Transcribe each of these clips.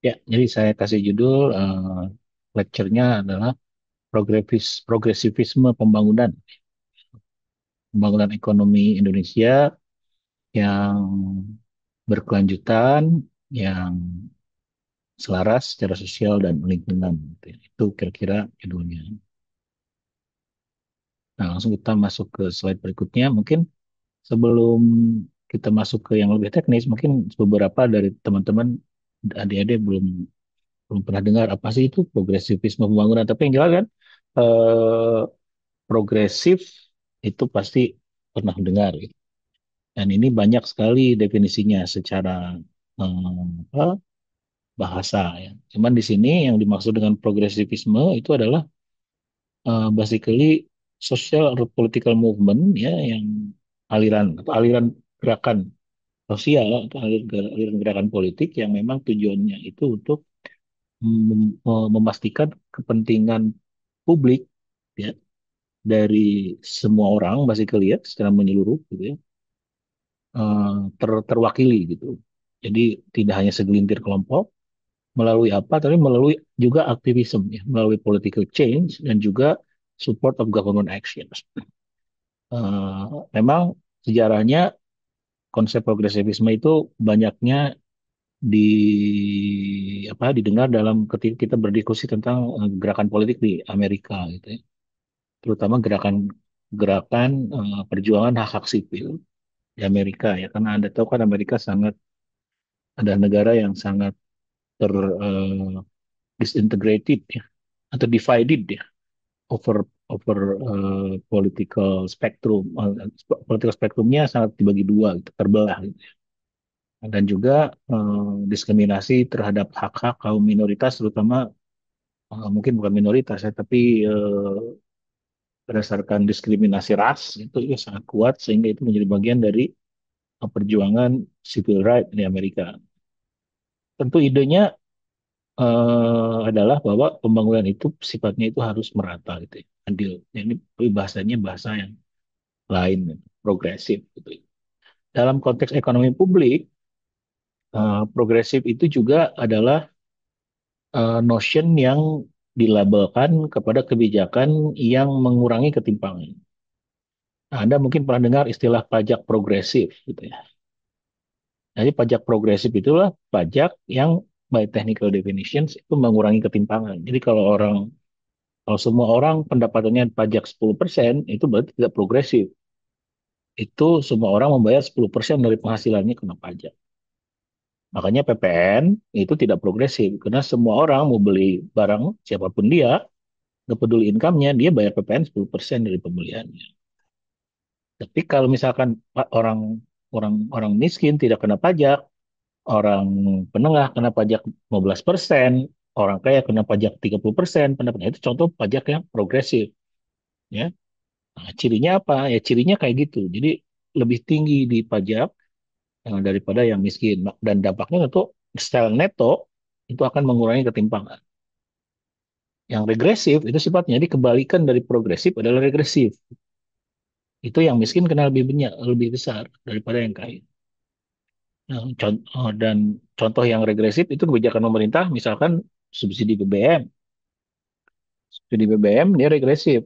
Ya, jadi saya kasih judul lecture-nya adalah progresivisme pembangunan ekonomi Indonesia yang berkelanjutan, yang selaras secara sosial dan lingkungan. Gitu ya. Itu kira-kira judulnya. Nah, langsung kita masuk ke slide berikutnya. Mungkin sebelum kita masuk ke yang lebih teknis, mungkin beberapa dari teman-teman adik-adik belum belum pernah dengar apa sih itu progresivisme pembangunan. Tapi yang jelas kan eh, progresif itu pasti pernah dengar gitu. Dan ini banyak sekali definisinya secara apa, bahasa ya. Cuman di sini yang dimaksud dengan progresivisme itu adalah basically social or political movement ya yang aliran gerakan sosial atau aliran gerakan politik yang memang tujuannya itu untuk memastikan kepentingan publik ya dari semua orang basically ya secara menyeluruh gitu ya terwakili gitu. Jadi tidak hanya segelintir kelompok melalui apa, tapi melalui juga aktivisme ya, melalui political change dan juga support of government actions. Memang sejarahnya konsep progresivisme itu banyaknya di didengar dalam ketika kita berdiskusi tentang gerakan politik di Amerika gitu ya. Terutama gerakan gerakan perjuangan hak-hak sipil di Amerika ya karena Anda tahu kan Amerika sangat ada negara yang sangat ter disintegrated ya atau divided ya over over political spectrum political spectrumnya sangat dibagi dua gitu, terbelah gitu. Dan juga diskriminasi terhadap hak-hak kaum minoritas terutama mungkin bukan minoritas ya tapi berdasarkan diskriminasi ras itu ya sangat kuat sehingga itu menjadi bagian dari perjuangan civil right di Amerika. Tentu idenya adalah bahwa pembangunan itu sifatnya itu harus merata gitu ya, adil. Ini bahasanya bahasa yang lain, gitu, progresif gitu. Dalam konteks ekonomi publik, progresif itu juga adalah notion yang dilabelkan kepada kebijakan yang mengurangi ketimpangan. Nah, Anda mungkin pernah dengar istilah pajak progresif gitu ya. Jadi pajak progresif itulah pajak yang by technical definitions itu mengurangi ketimpangan. Jadi kalau semua orang pendapatannya pajak 10%, itu berarti tidak progresif. Itu semua orang membayar 10% dari penghasilannya kena pajak. Makanya PPN itu tidak progresif karena semua orang mau beli barang siapapun dia, nggak peduli income-nya, dia bayar PPN 10% dari pembeliannya. Tapi kalau misalkan orang orang orang miskin tidak kena pajak, orang penengah kena pajak 15%, orang kaya kena pajak 30%, pendapatnya itu contoh pajak yang progresif, ya. Nah, cirinya apa? Ya cirinya kayak gitu. Jadi lebih tinggi di pajak daripada yang miskin. Dan dampaknya tentu secara neto itu akan mengurangi ketimpangan. Yang regresif itu sifatnya jadi kebalikan dari progresif adalah regresif. Itu yang miskin kena lebih banyak, lebih besar daripada yang kaya. Nah, dan contoh yang regresif itu kebijakan pemerintah, misalkan subsidi BBM. Subsidi BBM dia regresif,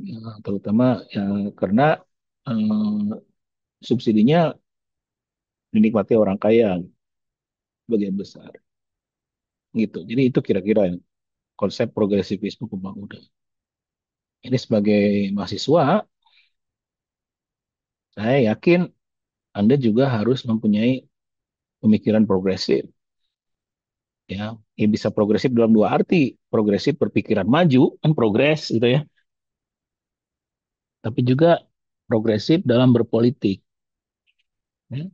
ya, terutama ya, karena eh, subsidinya dinikmati orang kaya bagian besar. Gitu. Jadi itu kira-kira konsep progresivisme pembangunan. Ini sebagai mahasiswa, saya yakin Anda juga harus mempunyai pemikiran progresif. Ya, ya bisa progresif dalam dua arti. Progresif berpikiran maju, kan progres gitu ya. Tapi juga progresif dalam berpolitik. Ya.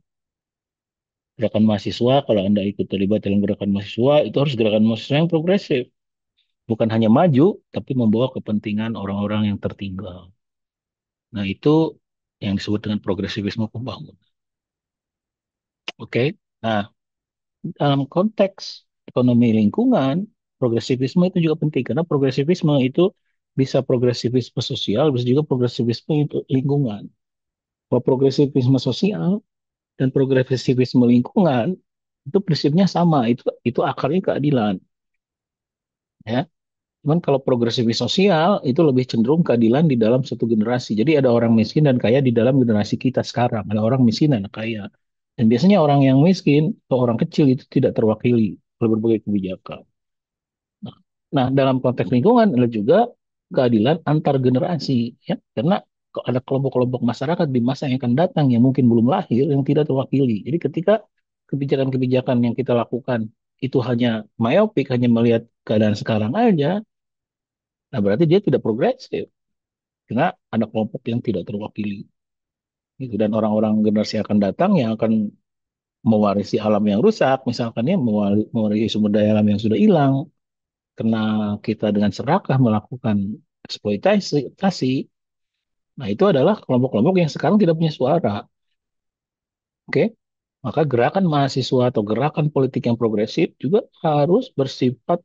Gerakan mahasiswa, kalau Anda ikut terlibat dalam gerakan mahasiswa, itu harus gerakan mahasiswa yang progresif. Bukan hanya maju, tapi membawa kepentingan orang-orang yang tertinggal. Nah, itu yang disebut dengan progresivisme pembangunan. Oke. Nah, dalam konteks ekonomi lingkungan, progresivisme itu juga penting karena progresivisme itu bisa progresivisme sosial, bisa juga progresivisme itu lingkungan. Bahwa progresivisme sosial dan progresivisme lingkungan Itu prinsipnya sama, itu akarnya keadilan, ya. Cuman kalau progresivis sosial itu lebih cenderung keadilan di dalam satu generasi. Jadi ada orang miskin dan kaya di dalam generasi kita sekarang. Ada orang miskin dan kaya. Dan biasanya orang yang miskin atau orang kecil itu tidak terwakili oleh berbagai kebijakan. Nah, nah, dalam konteks lingkungan ada juga keadilan antar generasi, ya. Karena ada kelompok-kelompok masyarakat di masa yang akan datang yang mungkin belum lahir yang tidak terwakili. Jadi ketika kebijakan-kebijakan yang kita lakukan itu hanya myopik, hanya melihat keadaan sekarang aja, nah berarti dia tidak progresif. Karena ada kelompok yang tidak terwakili. Gitu. Dan orang-orang generasi yang akan datang yang akan mewarisi alam yang rusak, misalkan ya mewarisi sumber daya alam yang sudah hilang, karena kita dengan serakah melakukan eksploitasi, nah itu adalah kelompok-kelompok yang sekarang tidak punya suara. Oke? Maka gerakan mahasiswa atau gerakan politik yang progresif juga harus bersifat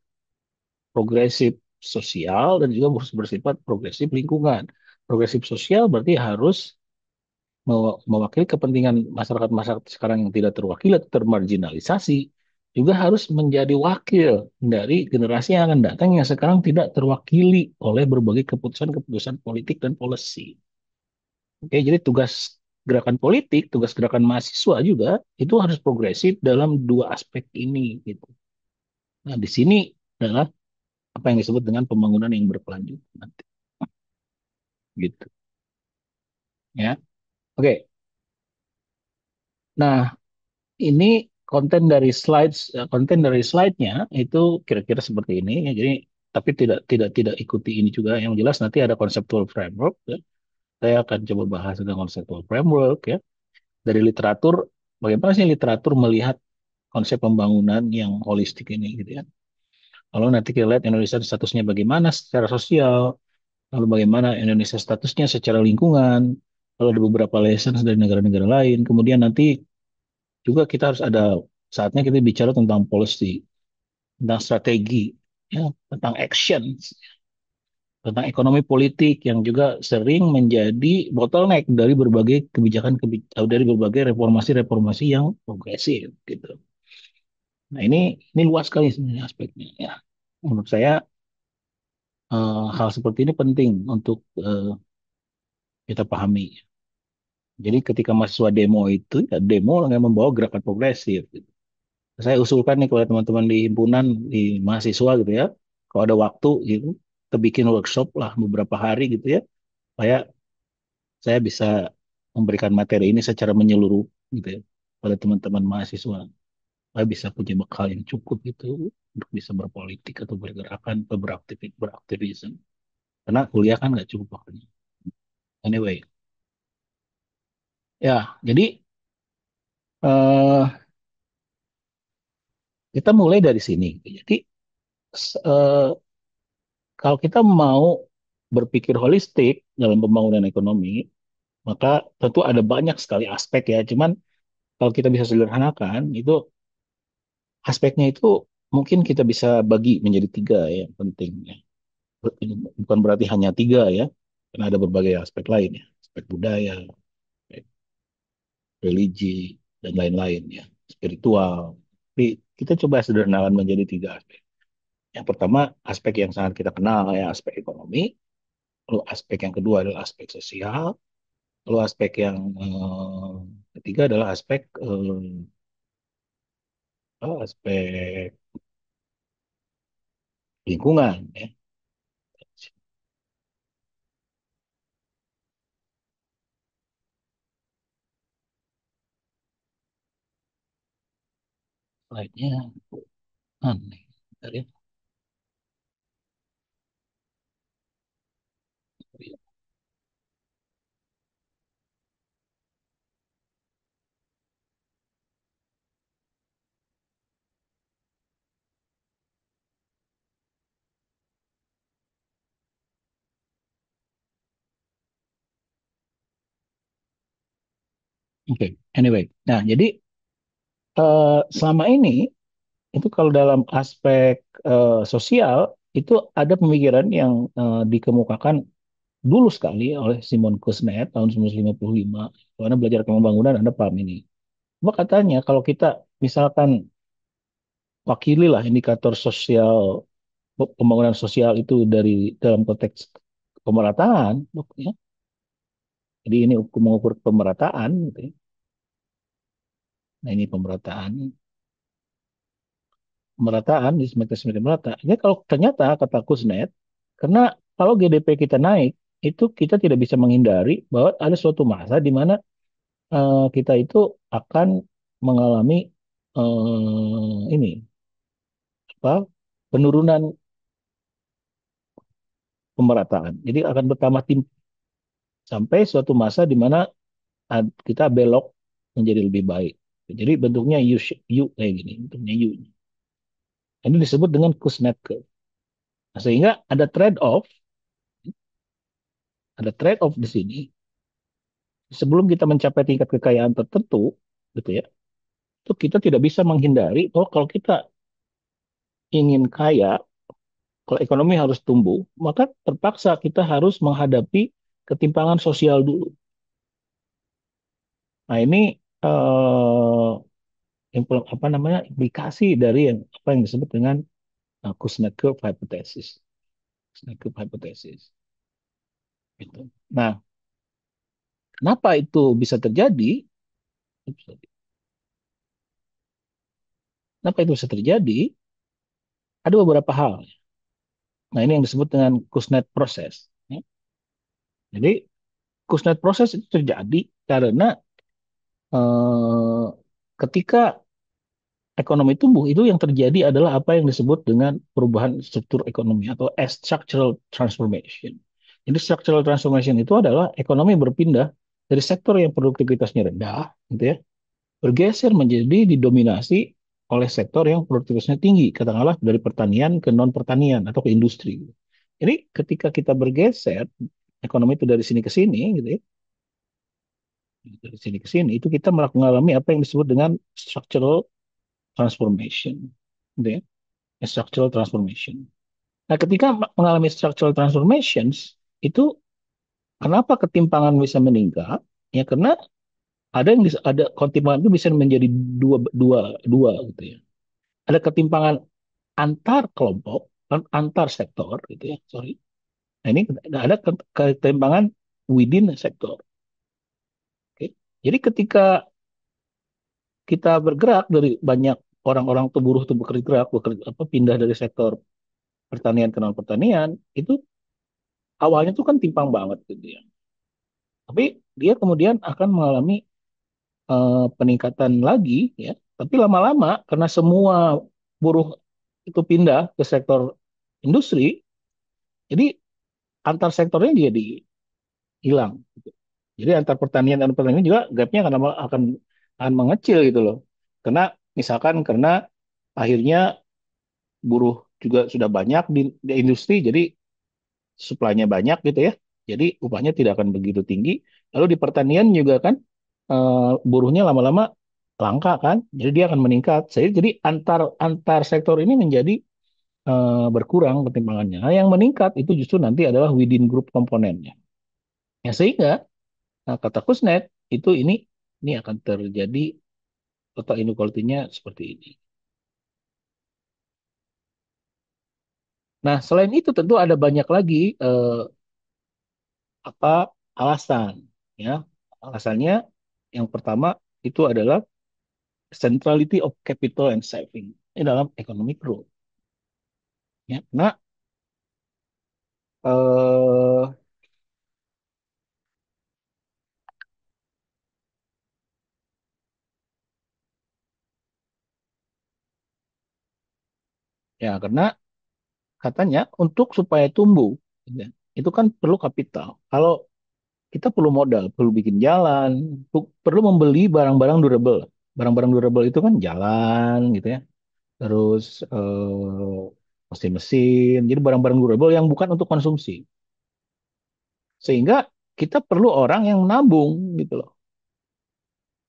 progresif sosial dan juga harus bersifat progresif lingkungan. Progresif sosial berarti harus mewakili kepentingan masyarakat-masyarakat sekarang yang tidak terwakili atau termarginalisasi, juga harus menjadi wakil dari generasi yang akan datang yang sekarang tidak terwakili oleh berbagai keputusan-keputusan politik dan policy. Oke, jadi tugas gerakan politik, tugas gerakan mahasiswa juga itu harus progresif dalam dua aspek ini gitu. Nah, di sini adalah apa yang disebut dengan pembangunan yang berkelanjutan nanti gitu ya. Oke. Nah, ini konten dari slide-nya itu kira-kira seperti ini ya. Jadi tapi tidak ikuti ini juga. Yang jelas nanti ada conceptual framework ya. Saya akan coba bahas tentang conceptual framework ya. Dari literatur, bagaimana sih literatur melihat konsep pembangunan yang holistik ini gitu ya. Lalu nanti kita lihat Indonesia statusnya bagaimana secara sosial, lalu bagaimana Indonesia statusnya secara lingkungan, lalu ada beberapa lessons dari negara-negara lain. Kemudian nanti juga kita harus ada saatnya kita bicara tentang policy, tentang strategi, ya, tentang action, tentang ekonomi politik yang juga sering menjadi bottleneck dari berbagai dari berbagai reformasi-reformasi yang progresif gitu. Nah, ini luas sekali sebenarnya aspeknya ya. Menurut saya hal seperti ini penting untuk kita pahami. Jadi ketika mahasiswa demo itu ya demo yang membawa gerakan progresif gitu. Saya usulkan nih kepada teman-teman di himpunan di mahasiswa gitu ya, kalau ada waktu gitu, kita bikin workshop lah beberapa hari gitu ya, supaya saya bisa memberikan materi ini secara menyeluruh gitu ya pada teman-teman mahasiswa, supaya bisa punya bekal yang cukup gitu untuk bisa berpolitik atau bergerakan atau beraktivisme. Karena kuliah kan nggak cukup waktunya. Anyway, ya jadi eh, kita mulai dari sini. Jadi eh, kalau kita mau berpikir holistik dalam pembangunan ekonomi, maka tentu ada banyak sekali aspek ya. Cuman kalau kita bisa sederhanakan, itu aspeknya itu mungkin kita bisa bagi menjadi tiga ya, yang penting ya. Bukan berarti hanya tiga ya, karena ada berbagai aspek lain ya. Aspek budaya, aspek religi, dan lain-lain ya. Spiritual. Tapi kita coba sederhanakan menjadi tiga aspek. Yang pertama, aspek yang sangat kita kenal ya, aspek ekonomi. Lalu aspek yang kedua adalah aspek sosial. Lalu aspek yang ketiga adalah aspek lingkungan ya. Slide-nya aneh. Bentar ya. Oke, anyway. Nah, jadi selama ini itu kalau dalam aspek sosial itu ada pemikiran yang dikemukakan dulu sekali oleh Simon Kuznets tahun 1955. Karena belajar pembangunan Anda paham ini. Cuma katanya kalau kita misalkan wakililah indikator sosial pembangunan sosial itu dari dalam konteks pemerataan, ya. Jadi ini mengukur pemerataan, gitu ya. Nah ini pemerataan, pemerataan di semakin merata. Ini kalau ternyata kata Kusnet, karena kalau GDP kita naik, itu kita tidak bisa menghindari bahwa ada suatu masa di mana kita itu akan mengalami ini apa penurunan pemerataan. Jadi akan bertambah tim sampai suatu masa di mana kita belok menjadi lebih baik. Jadi bentuknya U kayak gini, bentuknya U. Ini disebut dengan Kuznets curve. Nah, sehingga ada trade off di sini. Sebelum kita mencapai tingkat kekayaan tertentu, gitu ya, itu kita tidak bisa menghindari bahwa kalau kita ingin kaya, kalau ekonomi harus tumbuh, maka terpaksa kita harus menghadapi ketimpangan sosial dulu. Nah, ini apa namanya implikasi dari yang apa yang disebut dengan Kuznets curve hypothesis. Kuznets curve hypothesis. Gitu. Nah, kenapa itu bisa terjadi? Kenapa itu bisa terjadi? Ada beberapa hal. Nah, ini yang disebut dengan Kuznets process. Ya. Jadi, Kuznets process itu terjadi karena eh, ketika ekonomi tumbuh, itu yang terjadi adalah apa yang disebut dengan perubahan struktur ekonomi atau structural transformation. Jadi, structural transformation itu adalah ekonomi berpindah dari sektor yang produktivitasnya rendah, gitu ya, bergeser menjadi didominasi oleh sektor yang produktivitasnya tinggi, katakanlah dari pertanian ke non pertanian atau ke industri. Jadi ketika kita bergeser ekonomi itu dari sini ke sini, gitu ya, dari sini ke sini, itu kita mengalami apa yang disebut dengan structural transformation, gitu ya, structural transformation. Nah, ketika mengalami structural transformations, itu kenapa ketimpangan bisa meningkat? Ya karena ada ketimpangan itu bisa menjadi dua dua dua gitu ya. Ada ketimpangan antar kelompok, antar sektor, gitu ya. Sorry. Nah, ini ada ketimpangan within sektor. Oke. Jadi ketika kita bergerak dari banyak orang-orang tuh buruh tuh bergerak, apa, pindah dari sektor pertanian ke non pertanian, itu awalnya tuh kan timpang banget gitu ya. Tapi dia kemudian akan mengalami peningkatan lagi ya. Tapi lama-lama karena semua buruh itu pindah ke sektor industri, jadi antar sektornya jadi hilang. Jadi antar pertanian dan pertanian juga gapnya akan mengecil gitu loh. Karena misalkan karena akhirnya buruh juga sudah banyak di industri, jadi suplainya banyak gitu ya. Jadi upahnya tidak akan begitu tinggi. Lalu di pertanian juga kan buruhnya lama-lama langka kan, jadi dia akan meningkat. Jadi antar antar sektor ini menjadi berkurang ketimpangannya. Nah, yang meningkat itu justru nanti adalah within group komponennya. Ya sehingga kata Kusnet itu ini akan terjadi total inequality-nya seperti ini. Nah, selain itu tentu ada banyak lagi apa alasan ya. Alasannya yang pertama itu adalah centrality of capital and saving ini dalam economic growth ya. Nah, eh, ya karena katanya untuk supaya tumbuh ya, itu kan perlu kapital. Kalau kita perlu modal, perlu bikin jalan, perlu membeli barang-barang durable. Barang-barang durable itu kan jalan gitu ya, terus mesin-mesin, jadi barang-barang durable yang bukan untuk konsumsi. Sehingga kita perlu orang yang nabung gitu loh.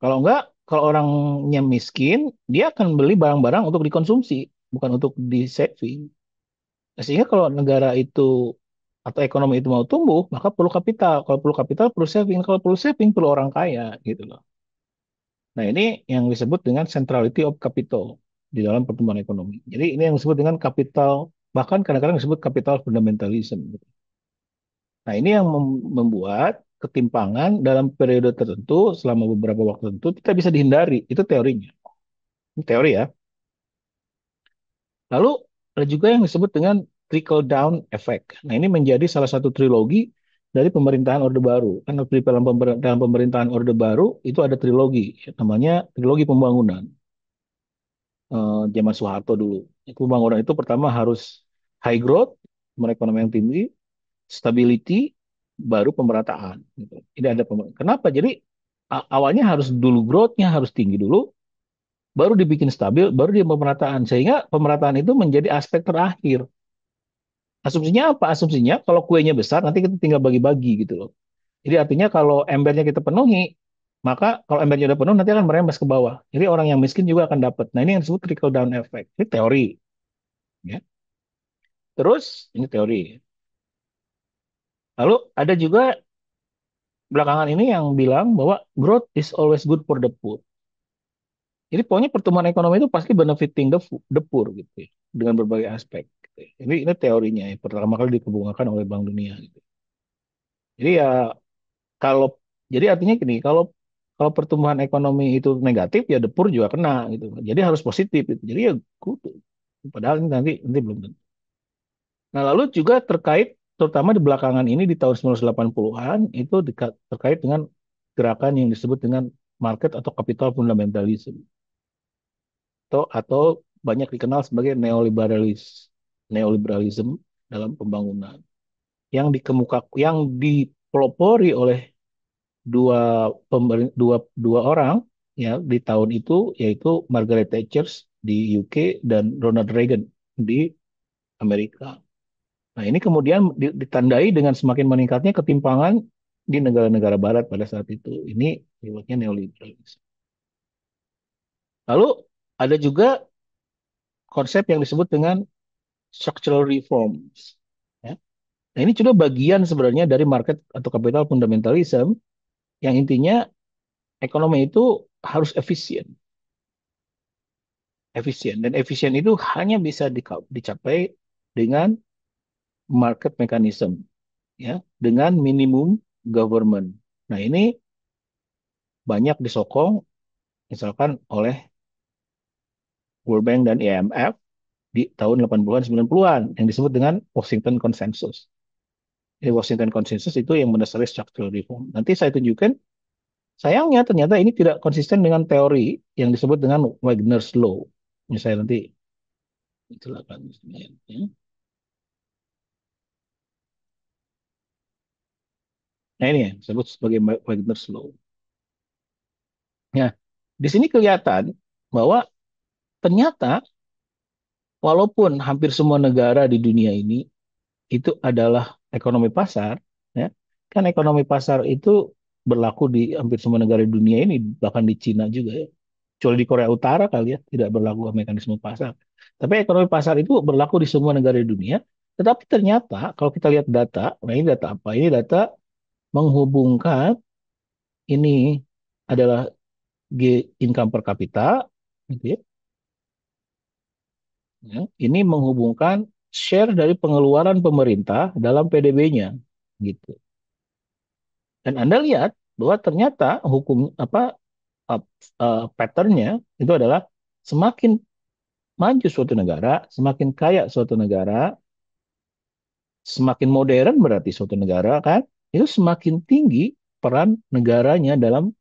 Kalau enggak, kalau orangnya miskin, dia akan beli barang-barang untuk dikonsumsi, bukan untuk di saving. Nah, sehingga kalau negara itu atau ekonomi itu mau tumbuh, maka perlu kapital. Kalau perlu kapital, perlu saving. Kalau perlu saving, perlu orang kaya gitu loh. Nah, ini yang disebut dengan centrality of capital di dalam pertumbuhan ekonomi. Jadi ini yang disebut dengan capital, bahkan kadang-kadang disebut capital fundamentalism, gitu. Nah, ini yang membuat ketimpangan dalam periode tertentu selama beberapa waktu tertentu tidak bisa dihindari. Itu teorinya. Ini teori ya. Lalu ada juga yang disebut dengan trickle down effect. Nah, ini menjadi salah satu trilogi dari pemerintahan Orde Baru. Kan di dalam pemerintahan Orde Baru itu ada trilogi, namanya trilogi pembangunan. Zaman Soeharto dulu. Itu pembangunan itu pertama harus high growth, perekonomian yang tinggi, stability, baru pemerataan. Gitu. Ini ada kenapa? Jadi awalnya harus dulu growth-nya harus tinggi dulu, baru dibikin stabil, baru dia pemerataan. Sehingga pemerataan itu menjadi aspek terakhir. Asumsinya apa? Asumsinya kalau kuenya besar, nanti kita tinggal bagi-bagi gitu loh. Jadi artinya kalau embernya kita penuhi, maka kalau embernya udah penuh, nanti akan merembes ke bawah. Jadi orang yang miskin juga akan dapat. Nah, ini yang disebut trickle down effect. Ini teori. Ya. Terus, ini teori. Lalu ada juga belakangan ini yang bilang bahwa growth is always good for the poor. Jadi pokoknya pertumbuhan ekonomi itu pasti benefiting the poor gitu ya, dengan berbagai aspek. Gitu ya. Ini teorinya ya, pertama kali dikemukakan oleh Bank Dunia. Gitu. Jadi ya kalau jadi artinya gini, kalau kalau pertumbuhan ekonomi itu negatif ya the poor juga kena gitu. Jadi harus positif gitu. Jadi ya kudu. Padahal ini nanti belum tentu. Nah, lalu juga terkait terutama di belakangan ini di tahun 1980-an itu terkait dengan gerakan yang disebut dengan market atau capital fundamentalism atau banyak dikenal sebagai neoliberalism dalam pembangunan yang dipelopori oleh dua orang ya di tahun itu, yaitu Margaret Thatcher di UK dan Ronald Reagan di Amerika. Nah, ini kemudian ditandai dengan semakin meningkatnya ketimpangan di negara-negara barat pada saat itu. Ini sifatnya neoliberalisme. Lalu ada juga konsep yang disebut dengan structural reforms. Ya. Nah, ini juga bagian sebenarnya dari market atau capital fundamentalism yang intinya ekonomi itu harus efisien. Efisien. Dan efisien itu hanya bisa dicapai dengan market mechanism. Ya, dengan minimum government. Nah, ini banyak disokong misalkan oleh World Bank dan IMF di tahun 80-an 90-an yang disebut dengan Washington Consensus. Jadi Washington Consensus itu yang mendasari structural reform. Nanti saya tunjukkan, sayangnya ternyata ini tidak konsisten dengan teori yang disebut dengan Wagner's Law. Misalnya nanti itulah kan. Ya. Nah, ini ya disebut sebagai Wagner's Law. Nah, di sini kelihatan bahwa ternyata walaupun hampir semua negara di dunia ini itu adalah ekonomi pasar, ya. Kan ekonomi pasar itu berlaku di hampir semua negara di dunia ini, bahkan di Cina juga ya. Kecuali di Korea Utara kali ya, tidak berlaku mekanisme pasar. Tapi ekonomi pasar itu berlaku di semua negara di dunia. Tetapi ternyata kalau kita lihat data, nah ini data apa? Ini data menghubungkan ini adalah income per kapita, gitu ya. Ya. Ini menghubungkan share dari pengeluaran pemerintah dalam PDB-nya, gitu. Dan Anda lihat bahwa ternyata hukum apa uh, pattern-nya itu adalah semakin maju suatu negara, semakin kaya suatu negara, semakin modern berarti suatu negara kan, itu semakin tinggi peran negaranya dalam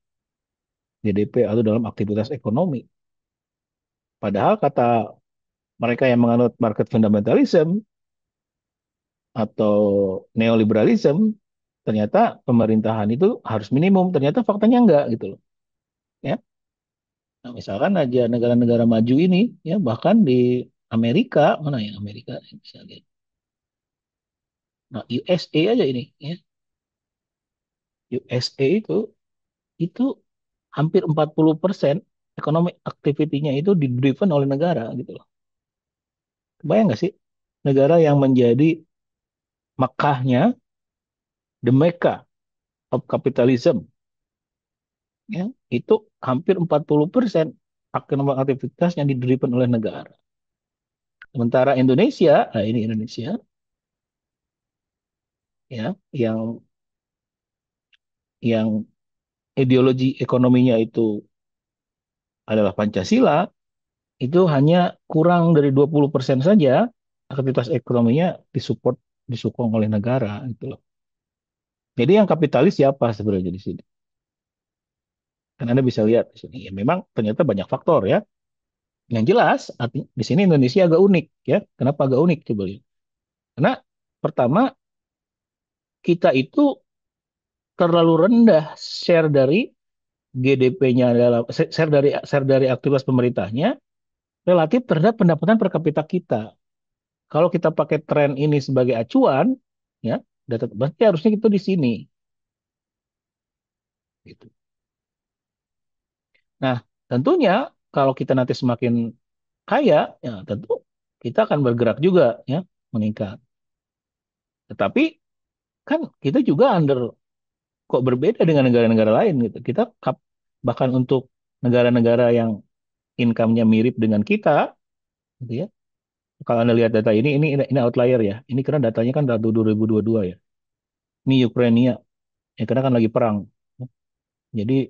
GDP atau dalam aktivitas ekonomi. Padahal kata mereka yang menganut market fundamentalism atau neoliberalism, ternyata pemerintahan itu harus minimum. Ternyata faktanya enggak gitu loh. Ya. Nah, misalkan aja negara-negara maju ini, ya bahkan di Amerika, mana ya Amerika, bisa lihat. Nah, USA aja ini, ya. USA itu hampir 40% ekonomi aktivitinya itu di-driven oleh negara gitu loh. Bayang nggak sih? Negara yang menjadi Mekahnya, the Mecca of capitalism, ya, itu hampir 40% aktivitas yang didriven oleh negara. Sementara Indonesia, nah ini Indonesia, ya, yang ideologi ekonominya itu adalah Pancasila, itu hanya kurang dari 20% saja aktivitas ekonominya disokong oleh negara gitu loh. Jadi yang kapitalis siapa sebenarnya di sini? Kan Anda bisa lihat di sini. Ya, memang ternyata banyak faktor ya. Yang jelas di sini Indonesia agak unik ya. Kenapa agak unik coba lihat? Karena pertama kita itu terlalu rendah share dari GDP-nya adalah share dari aktivitas pemerintahnya relatif terhadap pendapatan per kapita kita. Kalau kita pakai tren ini sebagai acuan, ya, data berarti harusnya itu di sini. Gitu. Nah, tentunya kalau kita nanti semakin kaya, ya tentu kita akan bergerak juga, ya, meningkat. Tetapi kan kita juga kok berbeda dengan negara-negara lain gitu. Bahkan untuk negara-negara yang income-nya mirip dengan kita, gitu ya. Kalau Anda lihat data ini outlier ya. Ini karena datanya kan data 2022 ya. Ini Ukraina, ya karena kan lagi perang. Jadi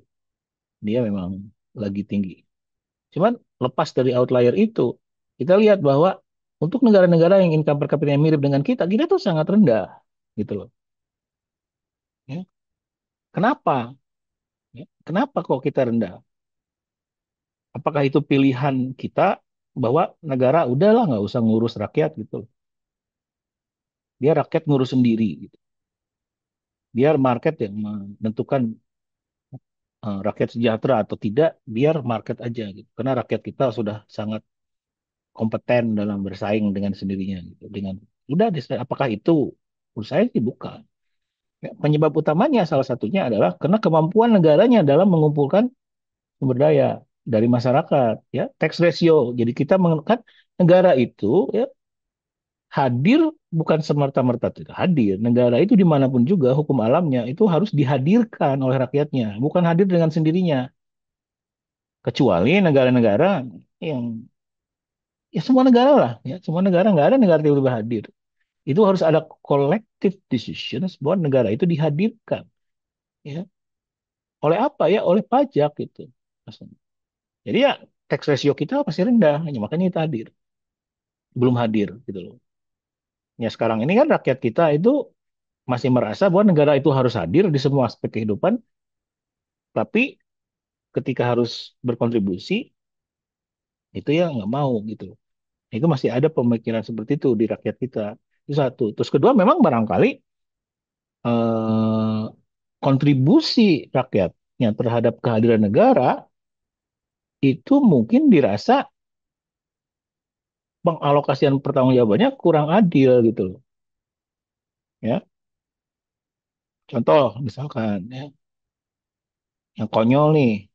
dia memang lagi tinggi. Cuman lepas dari outlier itu, kita lihat bahwa untuk negara-negara yang income per kapita mirip dengan kita, kita tuh sangat rendah, gitu loh. Ya. Kenapa? Ya. Kenapa kok kita rendah? Apakah itu pilihan kita bahwa negara udahlah nggak usah ngurus rakyat gitu loh. Biar rakyat ngurus sendiri gitu. Biar market yang menentukan rakyat sejahtera atau tidak, biar market aja gitu. Karena rakyat kita sudah sangat kompeten dalam bersaing dengan sendirinya gitu. Apakah itu? Menurut saya sih bukan. Ya, penyebab utamanya salah satunya adalah karena kemampuan negaranya dalam mengumpulkan sumber daya dari masyarakat, ya, tax ratio. Jadi kita kan negara itu ya hadir bukan semerta-merta tidak hadir. Negara itu dimanapun juga hukum alamnya itu harus dihadirkan oleh rakyatnya, bukan hadir dengan sendirinya. Kecuali negara-negara yang ya semua negara lah, ya semua negara nggak ada negara yang tiba hadir. Itu harus ada collective decisions bahwa negara itu dihadirkan, ya. Oleh apa ya? Oleh pajak gitu. Jadi ya tax ratio kita masih rendah, hanya makanya kita belum hadir gitu loh. Ya sekarang ini kan rakyat kita itu masih merasa bahwa negara itu harus hadir di semua aspek kehidupan, tapi ketika harus berkontribusi itu ya nggak mau gitu loh. Itu masih ada pemikiran seperti itu di rakyat kita. Itu satu. Terus kedua memang barangkali eh, kontribusi rakyatnya terhadap kehadiran negara itu mungkin dirasa pengalokasian pertanggungjawabannya kurang adil gitu loh. Ya, contoh misalkan ya, yang konyol nih.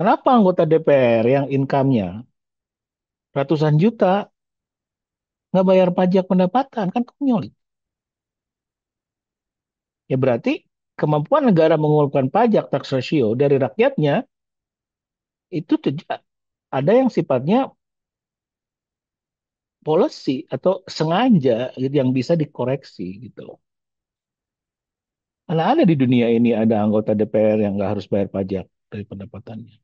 Kenapa anggota DPR yang income-nya ratusan juta nggak bayar pajak pendapatan? Kan konyol. Ya berarti kemampuan negara mengumpulkan pajak tax ratio dari rakyatnya itu tidak ada yang sifatnya policy atau sengaja gitu, yang bisa dikoreksi gitu loh. Mana ada di dunia ini ada anggota DPR yang nggak harus bayar pajak dari pendapatannya.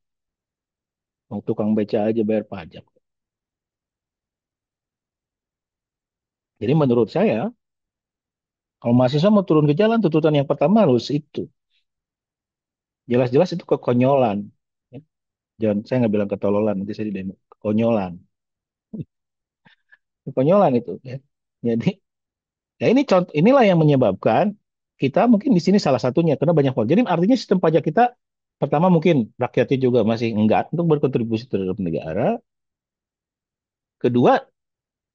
Mau tukang beca aja bayar pajak. Jadi menurut saya, kalau mahasiswa mau turun ke jalan, tuntutan yang pertama harus itu. Jelas-jelas itu kekonyolan. Ya. Jangan, saya nggak bilang ketololan, nanti saya di demo. Kekonyolan. Kekonyolan itu. Ya. Jadi, ya ini contoh, inilah yang menyebabkan kita mungkin di sini salah satunya, karena banyak faktor. Jadi artinya sistem pajak kita, pertama mungkin rakyatnya juga masih enggan untuk berkontribusi terhadap negara. Kedua,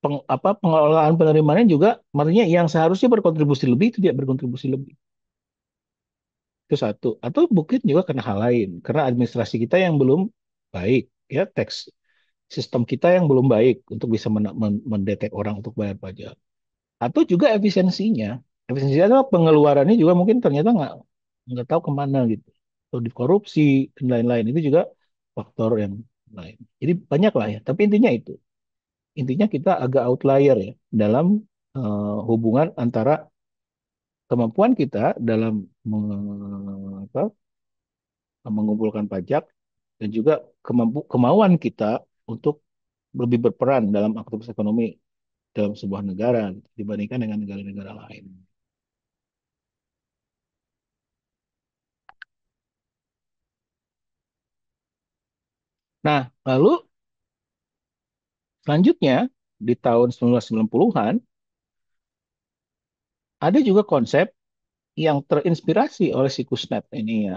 pengelolaan penerimaannya juga, artinya yang seharusnya berkontribusi lebih itu tidak berkontribusi lebih. Itu satu. Atau mungkin juga karena hal lain. Karena administrasi kita yang belum baik. Ya, tax sistem kita yang belum baik untuk bisa mendetek orang untuk bayar pajak. Atau juga efisiensinya. Efisiensinya adalah pengeluarannya juga mungkin ternyata nggak tahu kemana gitu. atau di korupsi dan lain-lain itu juga faktor yang lain. Jadi banyak lah ya. Tapi intinya itu, intinya kita agak outlier ya dalam hubungan antara kemampuan kita dalam mengumpulkan pajak dan juga kemauan kita untuk lebih berperan dalam aktivitas ekonomi dalam sebuah negara gitu, dibandingkan dengan negara-negara lain. Nah, lalu selanjutnya di tahun 1990-an ada juga konsep yang terinspirasi oleh si Kuznets ini ya,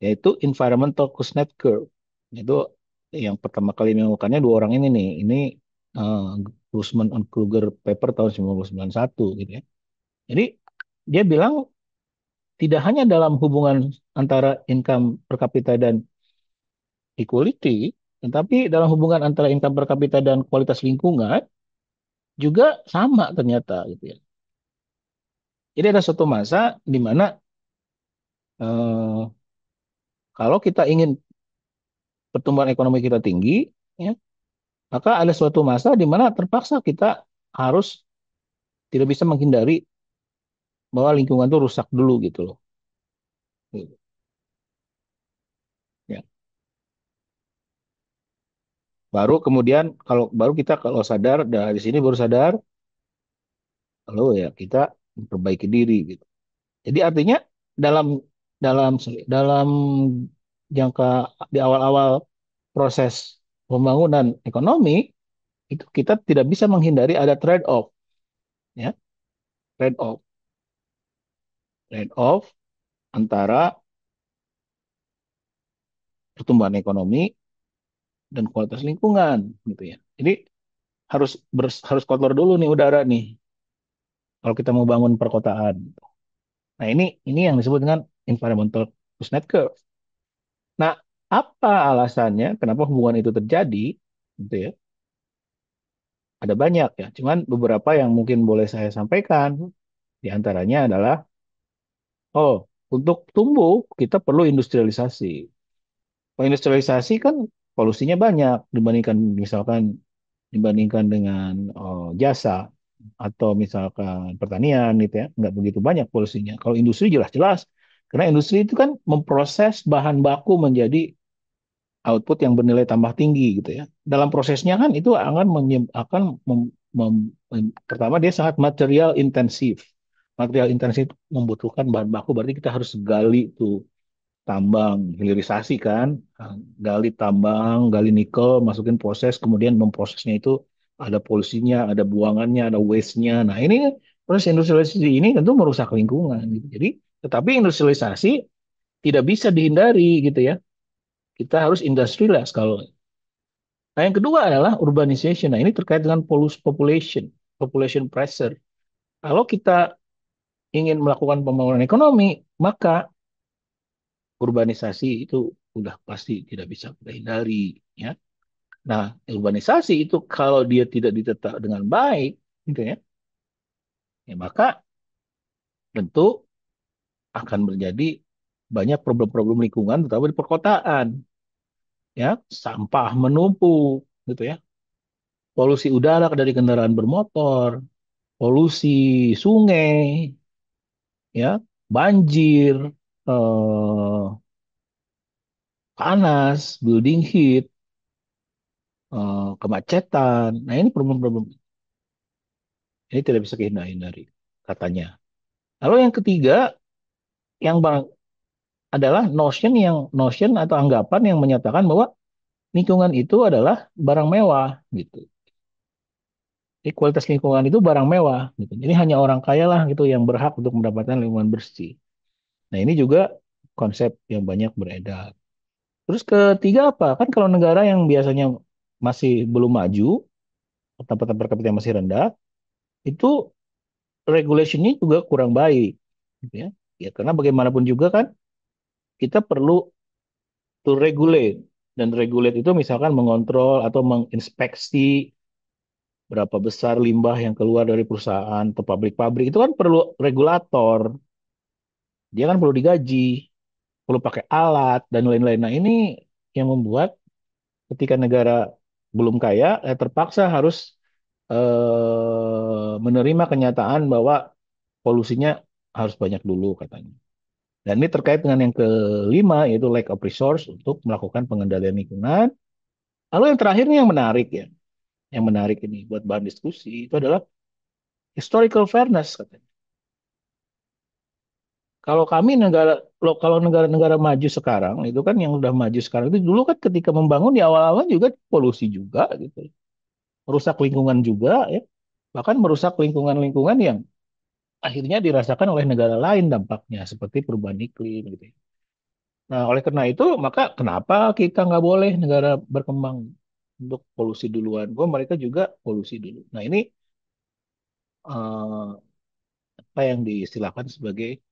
yaitu environmental Kuznets curve. Itu yang pertama kali menemukannya dua orang ini nih. Ini uh, Grossman on Kruger paper tahun 1991 gitu ya. Jadi dia bilang tidak hanya dalam hubungan antara income per kapita dan equality, tetapi dalam hubungan antara income per kapita dan kualitas lingkungan juga sama ternyata gitu ya. Jadi ada suatu masa di mana eh, kalau kita ingin pertumbuhan ekonomi kita tinggi, ya, maka ada suatu masa di mana terpaksa kita harus tidak bisa menghindari bahwa lingkungan itu rusak dulu gitu loh. Gitu. Ya. Baru kemudian baru kita kalau sadar dari sini baru sadar, lalu ya kita memperbaiki diri gitu. Jadi artinya dalam dalam dalam jangka di awal-awal proses pembangunan ekonomi itu kita tidak bisa menghindari ada trade off ya, trade off, trade off antara pertumbuhan ekonomi dan kualitas lingkungan gitu ya. Jadi harus kotor dulu nih udara nih kalau kita mau bangun perkotaan. Nah, ini yang disebut dengan environmental Kuznets curve. Nah, apa alasannya kenapa hubungan itu terjadi? Gitu ya. Ada banyak ya, cuman beberapa yang mungkin boleh saya sampaikan. Di antaranya adalah, oh, untuk tumbuh kita perlu industrialisasi. Kalau industrialisasi kan polusinya banyak dibandingkan dengan jasa atau misalkan pertanian gitu ya, nggak begitu banyak polusinya. Kalau industri jelas-jelas, karena industri itu kan memproses bahan baku menjadi output yang bernilai tambah tinggi gitu ya. Dalam prosesnya kan itu akan pertama dia sangat material intensif. Material intensif itu membutuhkan bahan baku, berarti kita harus gali tuh tambang, hilirisasi kan, gali tambang, gali nikel, masukin proses, kemudian memprosesnya itu ada polusinya, ada buangannya, ada waste-nya. Nah ini proses industrialisasi ini tentu merusak lingkungan gitu. Jadi, tetapi industrialisasi tidak bisa dihindari gitu ya. Kita harus industrialize kalau. Nah yang kedua adalah urbanization. Nah ini terkait dengan population, population pressure. Kalau kita ingin melakukan pembangunan ekonomi, maka urbanisasi itu udah pasti tidak bisa kita hindari ya. Nah, urbanisasi itu kalau dia tidak ditata dengan baik gitu ya, ya maka tentu akan menjadi banyak problem-problem lingkungan terutama di perkotaan ya, sampah menumpuk gitu ya. Polusi udara dari kendaraan bermotor, polusi sungai ya, banjir, eh, panas, building heat, kemacetan. Nah, ini problem-problem ini tidak bisa kita hindari katanya. Lalu yang ketiga yang adalah notion atau anggapan yang menyatakan bahwa lingkungan itu adalah barang mewah gitu. Jadi kualitas lingkungan itu barang mewah gitu. Jadi hanya orang kaya lah gitu yang berhak untuk mendapatkan lingkungan bersih. Nah, ini juga konsep yang banyak beredar. Terus ketiga apa? Kan kalau negara yang biasanya masih belum maju, pendapatan per kapita yang masih rendah, itu regulationnya juga kurang baik gitu ya. Ya karena bagaimanapun juga kan kita perlu to regulate. Dan regulate itu misalkan mengontrol atau menginspeksi berapa besar limbah yang keluar dari perusahaan atau pabrik-pabrik. Itu kan perlu regulator. Dia kan perlu digaji. perlu pakai alat dan lain-lain. Nah, ini yang membuat ketika negara belum kaya, terpaksa harus menerima kenyataan bahwa polusinya harus banyak dulu katanya. Dan ini terkait dengan yang kelima, yaitu lack of resource untuk melakukan pengendalian lingkungan. Lalu yang terakhir ini yang menarik ya, yang menarik ini buat bahan diskusi itu adalah historical fairness katanya. Kalau kami negara, kalau negara-negara maju sekarang itu kan yang udah maju sekarang itu dulu kan ketika membangun di awal-awal juga polusi juga gitu, merusak lingkungan juga ya, bahkan merusak lingkungan-lingkungan yang akhirnya dirasakan oleh negara lain dampaknya seperti perubahan iklim gitu. Nah, oleh karena itu, maka kenapa kita nggak boleh negara berkembang untuk polusi duluan? Gua mereka juga polusi dulu. Nah, ini apa yang diistilahkan sebagai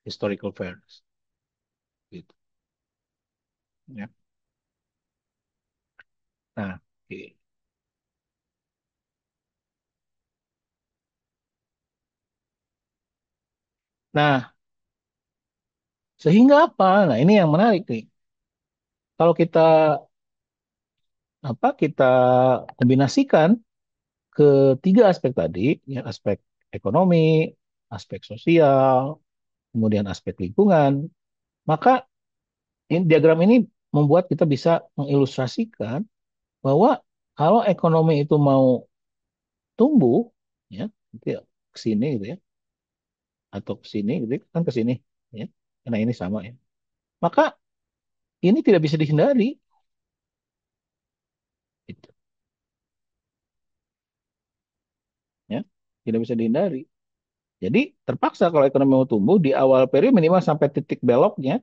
historical fairness, gitu. Ya. Nah, oke. Nah, sehingga apa? Nah, ini yang menarik nih. Kalau kita kita kombinasikan ketiga aspek tadi, ya aspek ekonomi, aspek sosial, kemudian aspek lingkungan, maka diagram ini membuat kita bisa mengilustrasikan bahwa kalau ekonomi itu mau tumbuh, ya, gitu ya, ke sini gitu ya, atau ke sini gitu ya, kan ke sini, ya, karena ini sama ya, maka ini tidak bisa dihindari, gitu, ya, tidak bisa dihindari. Jadi terpaksa kalau ekonomi mau tumbuh di awal periode minimal sampai titik beloknya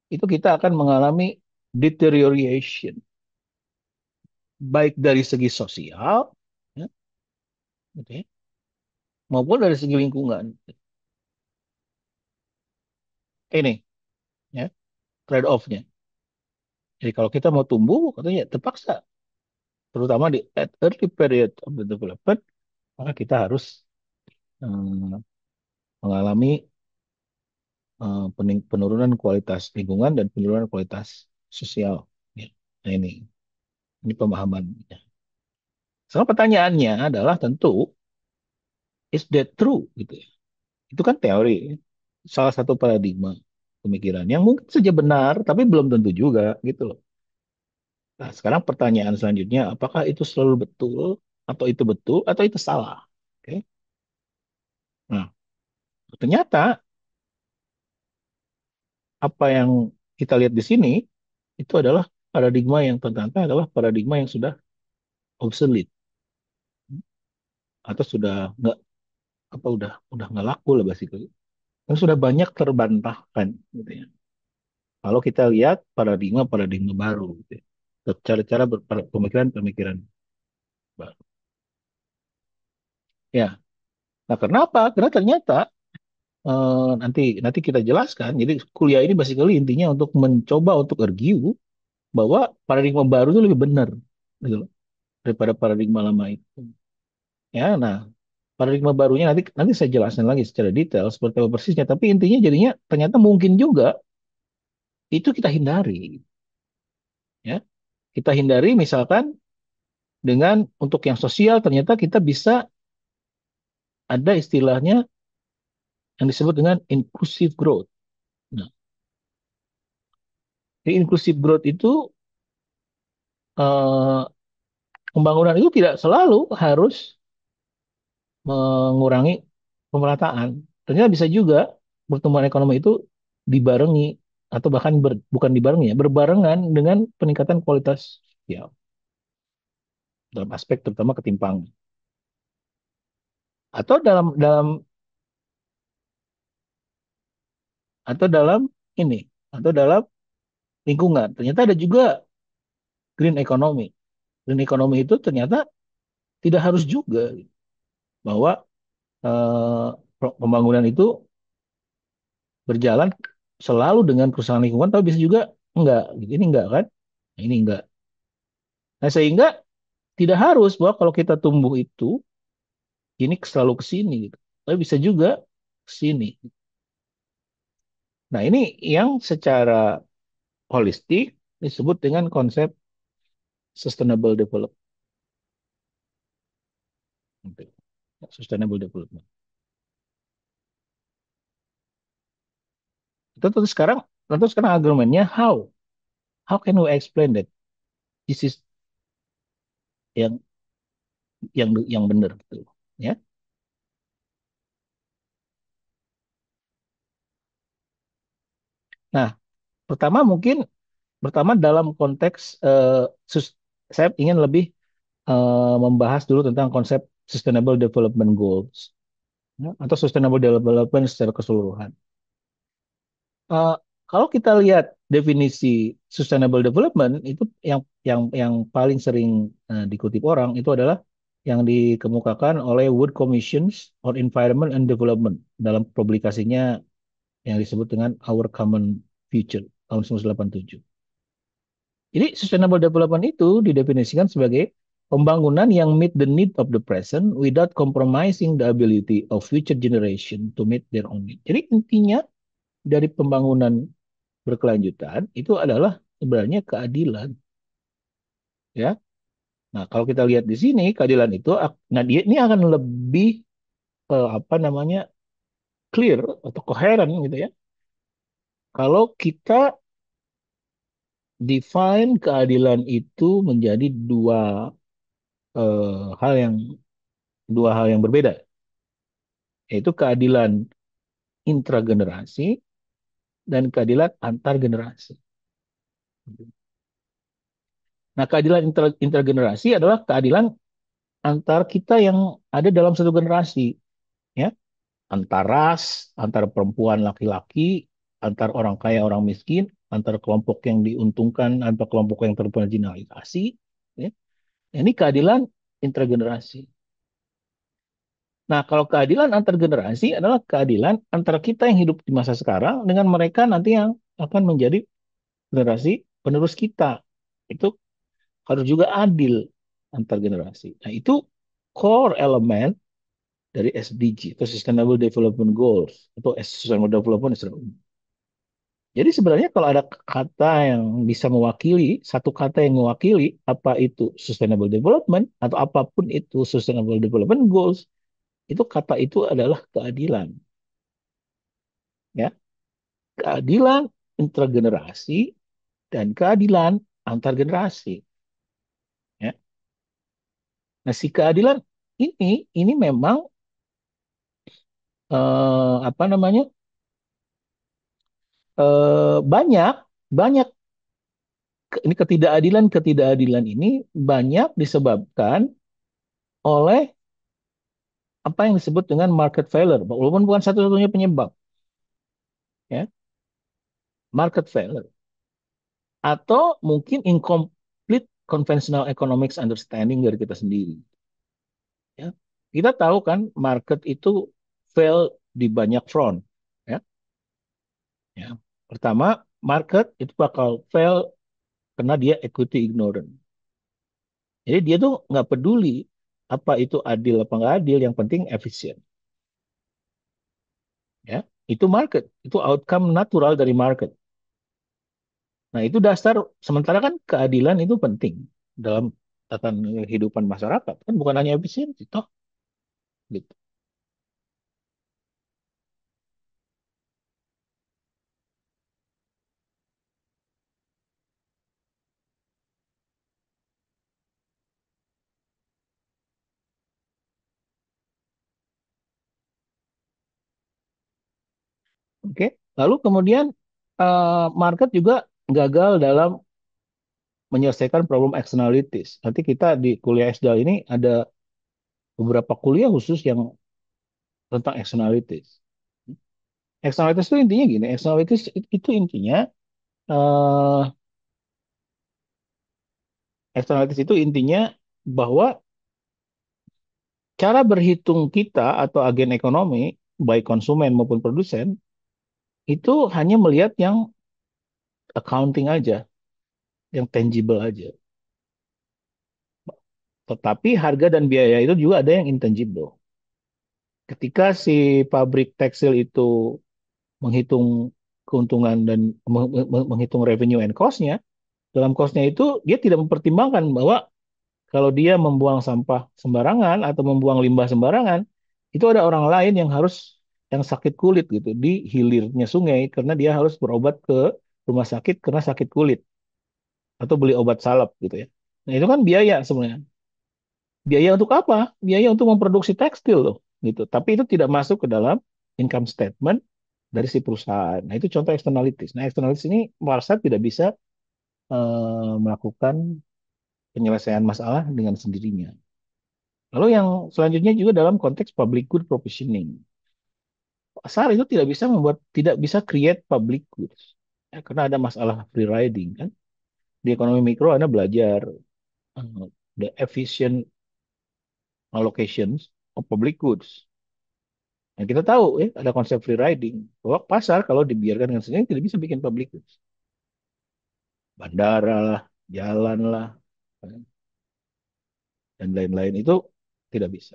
itu kita akan mengalami deterioration, baik dari segi sosial, ya, gitu ya, maupun dari segi lingkungan. Ini, ya, trade off-nya. Jadi kalau kita mau tumbuh, katanya terpaksa, terutama di at early period of the development, maka kita harus eh, mengalami penurunan kualitas lingkungan dan penurunan kualitas sosial. Ya. Nah ini pemahamannya. Soal pertanyaannya adalah tentu, is that true? Gitu ya. Itu kan teori, ya. Salah satu paradigma pemikiran yang mungkin saja benar, tapi belum tentu juga, gitu loh. Nah, sekarang pertanyaan selanjutnya, apakah itu selalu betul, atau itu salah? Oke. Nah, ternyata apa yang kita lihat di sini itu adalah paradigma yang ternyata adalah paradigma yang sudah obsolete atau sudah nggak udah nggak laku lah basically. Dan sudah banyak terbantahkan gitu ya. Kalau kita lihat paradigma-paradigma baru gitu ya. Cara-cara pemikiran-pemikiran baru. Ya. Nah, kenapa? Karena ternyata nanti nanti kita jelaskan. Jadi kuliah ini basically intinya untuk mencoba untuk argue bahwa paradigma baru itu lebih benar gitu loh, daripada paradigma lama itu. Ya, nah paradigma barunya nanti nanti saya jelaskan lagi secara detail seperti apa persisnya. Tapi intinya jadinya ternyata mungkin juga itu kita hindari, ya. Kita hindari misalkan dengan untuk yang sosial ternyata kita bisa ada istilahnya yang disebut dengan inclusive growth. Nah, di inclusive growth itu eh, pembangunan itu tidak selalu harus mengurangi pemerataan. Ternyata bisa juga pertumbuhan ekonomi itu dibarengi atau bahkan bukan dibarengi ya, berbarengan dengan peningkatan kualitas sosial dalam aspek terutama ketimpangan. Atau dalam dalam atau dalam ini atau dalam lingkungan. Ternyata ada juga green economy. Green economy itu ternyata tidak harus juga bahwa eh, pembangunan itu berjalan selalu dengan kerusakan lingkungan, tapi bisa juga enggak. Gitu. Ini enggak kan? Nah, ini enggak. Nah, sehingga tidak harus bahwa kalau kita tumbuh itu ini selalu ke sini gitu. Tapi bisa juga ke sini. Nah, ini yang secara holistik disebut dengan konsep sustainable development. Sustainable development. Tentu sekarang, tentu sekarang argumennya how can we explain that this is yang yang benar gitu, ya. Nah, pertama mungkin pertama dalam konteks saya ingin lebih membahas dulu tentang konsep Sustainable Development Goals, ya, atau Sustainable Development secara keseluruhan. Eh, Kalau kita lihat definisi Sustainable Development itu yang paling sering dikutip orang itu adalah yang dikemukakan oleh World Commissions on Environment and Development dalam publikasinya yang disebut dengan Our Common Future tahun 1987. Jadi sustainable development itu didefinisikan sebagai pembangunan yang meet the need of the present without compromising the ability of future generation to meet their own need. Jadi intinya dari pembangunan berkelanjutan itu adalah sebenarnya keadilan, ya. Nah, kalau kita lihat di sini keadilan itu nah dia ini akan lebih apa namanya clear atau koheren gitu ya. Kalau kita define keadilan itu menjadi hal yang dua hal yang berbeda, yaitu keadilan intragenerasi dan keadilan antar generasi. Nah, keadilan intragenerasi adalah keadilan antar kita yang ada dalam satu generasi, ya, antar ras, antar perempuan laki-laki, antar orang kaya orang miskin, antar kelompok yang diuntungkan, antar kelompok yang termarginalisasi, ya. Ini keadilan intragenerasi. Nah, kalau keadilan antar generasi adalah keadilan antara kita yang hidup di masa sekarang dengan mereka nanti yang akan menjadi generasi penerus kita. Itu harus juga adil antar generasi. Nah, itu core elemen dari SDG atau Sustainable Development Goals atau Sustainable Development secara umum. Jadi sebenarnya kalau ada kata yang bisa mewakili, satu kata yang mewakili apa itu Sustainable Development atau apapun itu Sustainable Development Goals, itu kata itu adalah keadilan, ya. Keadilan intergenerasi dan keadilan antar generasi, ya. Nah, si keadilan ini memang apa namanya banyak banyak ini ketidakadilan ini banyak disebabkan oleh apa yang disebut dengan market failure, walaupun bukan satu-satunya penyebab, ya, market failure atau mungkin incomplete conventional economics understanding dari kita sendiri, ya. Kita tahu kan market itu fail di banyak front, ya, ya. Pertama, market itu bakal fail karena dia equity ignorant. Jadi dia tuh nggak peduli apa itu adil apa nggak adil, yang penting efisien, ya. Itu market, itu outcome natural dari market. Nah, itu dasar. Sementara kan keadilan itu penting dalam tatanan kehidupan masyarakat. Kan bukan hanya efisiensi, toh. Gitu. Oke. Lalu kemudian market juga gagal dalam menyelesaikan problem externalities. Nanti kita di kuliah SDAL ini ada beberapa kuliah khusus yang tentang externalities. Externalities itu intinya gini, externalities itu intinya eh externalities itu intinya bahwa cara berhitung kita atau agen ekonomi, baik konsumen maupun produsen, itu hanya melihat yang accounting aja, yang tangible aja. Tetapi harga dan biaya itu juga ada yang intangible. Ketika si pabrik tekstil itu menghitung keuntungan dan menghitung revenue and cost-nya, dalam cost-nya itu dia tidak mempertimbangkan bahwa kalau dia membuang sampah sembarangan atau membuang limbah sembarangan, itu ada orang lain yang sakit kulit gitu di hilirnya sungai karena dia harus berobat ke rumah sakit karena sakit kulit atau beli obat salep gitu ya. Nah, itu kan biaya sebenarnya. Biaya untuk apa? Biaya untuk memproduksi tekstil loh, gitu. Tapi itu tidak masuk ke dalam income statement dari si perusahaan. Nah, itu contoh externalities. Nah, externalities ini Marsat tidak bisa melakukan penyelesaian masalah dengan sendirinya. Lalu yang selanjutnya juga dalam konteks public good provisioning. Pasar itu tidak bisa create public goods. Ya, karena ada masalah free riding kan. Di ekonomi mikro Anda belajar the efficient allocations of public goods. Nah, kita tahu ya ada konsep free riding bahwa pasar kalau dibiarkan dengan sendiri tidak bisa bikin public goods. Bandara lah, jalan lah, dan lain-lain itu tidak bisa.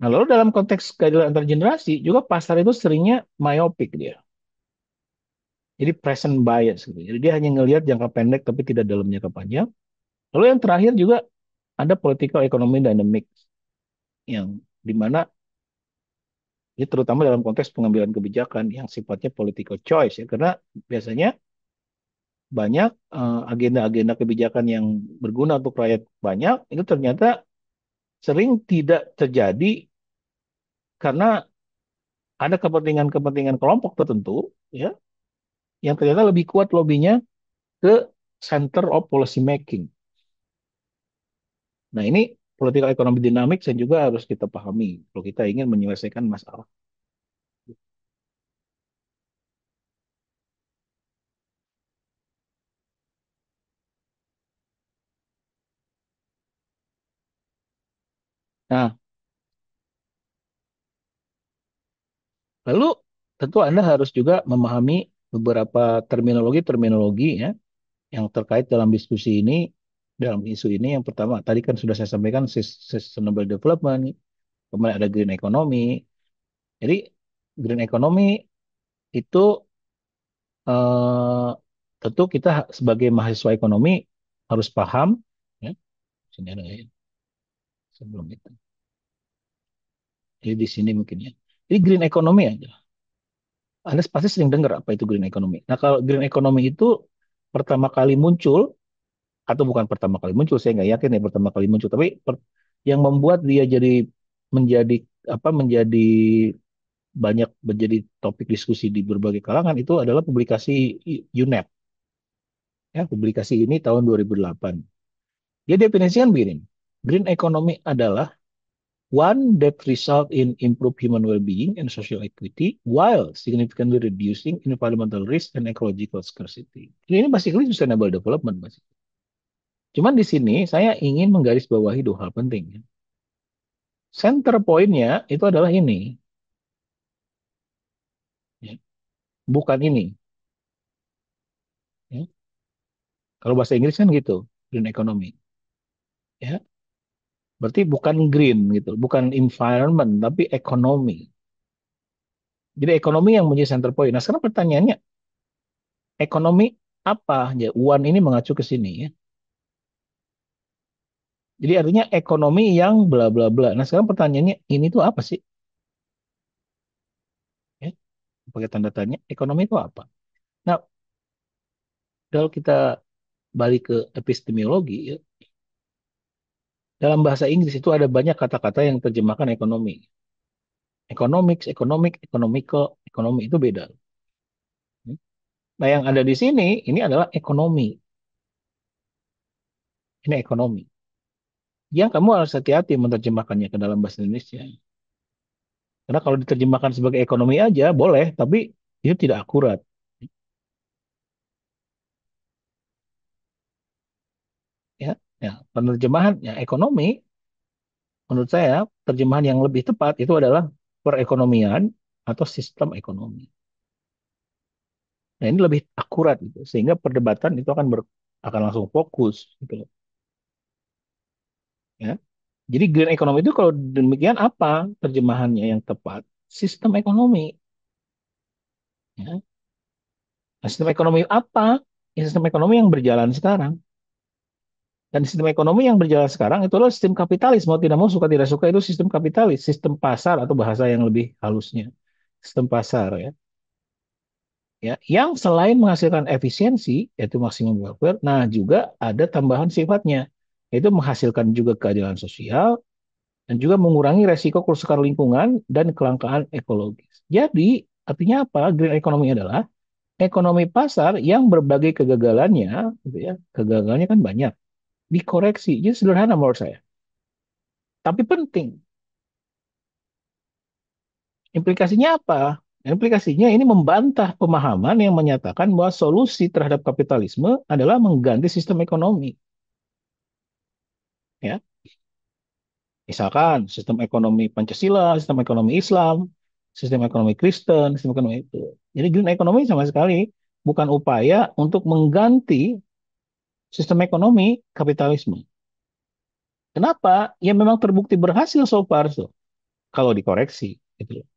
Nah, lalu dalam konteks keadilan antar generasi juga pasar itu seringnya myopic dia. Jadi present bias gitu. Jadi dia hanya ngelihat jangka pendek tapi tidak dalam jangka panjang. Lalu yang terakhir juga ada political economy dynamics yang dimana ini terutama dalam konteks pengambilan kebijakan yang sifatnya political choice ya karena biasanya banyak agenda-agenda kebijakan yang berguna untuk rakyat banyak itu ternyata sering tidak terjadi karena ada kepentingan-kepentingan kelompok tertentu ya yang ternyata lebih kuat lobbynya ke center of policy making. Nah, ini political economy dynamics yang juga harus kita pahami kalau kita ingin menyelesaikan masalah. Nah, lalu tentu Anda harus juga memahami beberapa terminologi-terminologi ya yang terkait dalam diskusi ini, dalam isu ini. Yang pertama, tadi kan sudah saya sampaikan sustainable development, kemudian ada green economy. Jadi green economy itu eh, tentu kita sebagai mahasiswa ekonomi harus paham ya. Sini ada ya, sebelum itu. Jadi di sini mungkin ya. Jadi green economy aja. Anda pasti sering dengar apa itu green economy. Nah, kalau green economy itu pertama kali muncul atau bukan pertama kali muncul, saya nggak yakin ya pertama kali muncul, tapi yang membuat dia menjadi menjadi banyak menjadi topik diskusi di berbagai kalangan itu adalah publikasi UNEP ya, publikasi ini tahun 2008. Dia definisikan begini. Green economy adalah one that result in improved human well-being and social equity while significantly reducing environmental risk and ecological scarcity. Ini basically sustainable development, Mas. Cuman di sini saya ingin menggarisbawahi dua hal penting. Center point-nya itu adalah ini, ya. Bukan ini. Ya. Kalau bahasa Inggris kan gitu, green economy. Ya, berarti bukan green gitu, bukan environment, tapi ekonomi. Jadi ekonomi yang menjadi center point. Nah, sekarang pertanyaannya, ekonomi apa? Ya, One ini mengacu ke sini ya. Jadi artinya ekonomi yang bla bla bla. Nah, sekarang pertanyaannya, ini tuh apa sih? Ya, pakai tanda tanya, ekonomi itu apa? Nah, kalau kita balik ke epistemologi, ya, dalam bahasa Inggris itu ada banyak kata-kata yang terjemahkan ekonomi. Economics, economic, economical, ekonomi itu beda. Nah, yang ada di sini ini adalah ekonomi. Ini ekonomi. Yang kamu harus hati-hati menerjemahkannya ke dalam bahasa Indonesia. Karena kalau diterjemahkan sebagai ekonomi aja boleh, tapi itu tidak akurat. Ya, ya, penerjemahan ya ekonomi menurut saya terjemahan yang lebih tepat itu adalah perekonomian atau sistem ekonomi. Nah, ini lebih akurat gitu. Sehingga perdebatan itu akan langsung fokus gitu loh. Ya. Jadi green economy itu kalau demikian apa terjemahannya yang tepat? Sistem ekonomi. Ya. Nah, sistem ekonomi apa? Ya, sistem ekonomi yang berjalan sekarang. Dan sistem ekonomi yang berjalan sekarang itu adalah sistem kapitalis. Mau tidak mau, suka tidak suka, itu sistem kapitalis. Sistem pasar atau bahasa yang lebih halusnya. Sistem pasar ya. Ya, yang selain menghasilkan efisiensi, yaitu maksimum welfare, nah juga ada tambahan sifatnya, yaitu menghasilkan juga keadilan sosial, dan juga mengurangi resiko kerusakan lingkungan dan kelangkaan ekologis. Jadi, artinya apa? Green economy adalah ekonomi pasar yang berbagai kegagalannya, gitu ya, kegagalannya kan banyak, dikoreksi. Jadi sederhana menurut saya. Tapi penting. Implikasinya apa? Implikasinya ini membantah pemahaman yang menyatakan bahwa solusi terhadap kapitalisme adalah mengganti sistem ekonomi. Ya, misalkan sistem ekonomi Pancasila, sistem ekonomi Islam, sistem ekonomi Kristen, sistem ekonomi itu. Jadi green economy sama sekali bukan upaya untuk mengganti sistem ekonomi kapitalisme. Kenapa? Ya memang terbukti berhasil so far so, kalau dikoreksi gitu loh,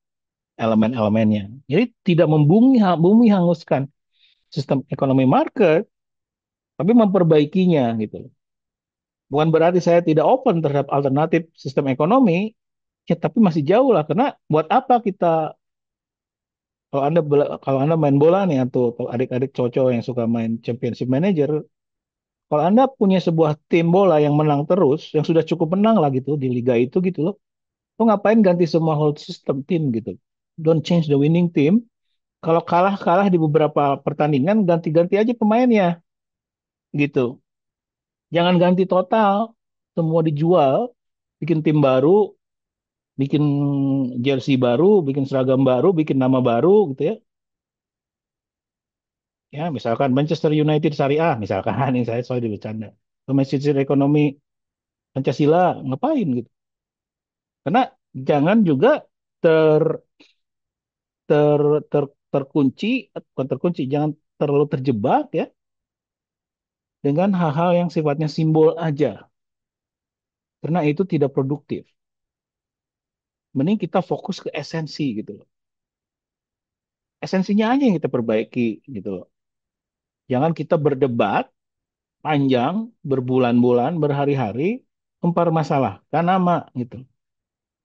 elemen-elemennya. Jadi tidak bumi hanguskan sistem ekonomi market, tapi memperbaikinya gitu loh. Bukan berarti saya tidak open terhadap alternatif sistem ekonomi, ya tapi masih jauh lah. Karena buat apa kita, kalau anda main bola nih atau adik-adik cowok yang suka main championship manager, kalau anda punya sebuah tim bola yang menang terus, yang sudah cukup menang lah gitu di liga itu gitu loh, lo ngapain ganti semua whole system tim gitu? Don't change the winning team. Kalau kalah-kalah di beberapa pertandingan, ganti-ganti aja pemainnya gitu. Jangan ganti total, semua dijual, bikin tim baru, bikin jersey baru, bikin seragam baru, bikin nama baru gitu ya. Ya, misalkan Manchester United Serie A, misalkan ini saya soal bercanda. Manchester ekonomi Pancasila ngapain gitu? Karena jangan juga ter ter ter terkunci, bukan terkunci, jangan terlalu terjebak ya dengan hal-hal yang sifatnya simbol aja. Karena itu tidak produktif. Mending kita fokus ke esensi gitu loh. Esensinya aja yang kita perbaiki gitu loh. Jangan kita berdebat panjang, berbulan-bulan, berhari-hari, mempermasalahkan nama gitu.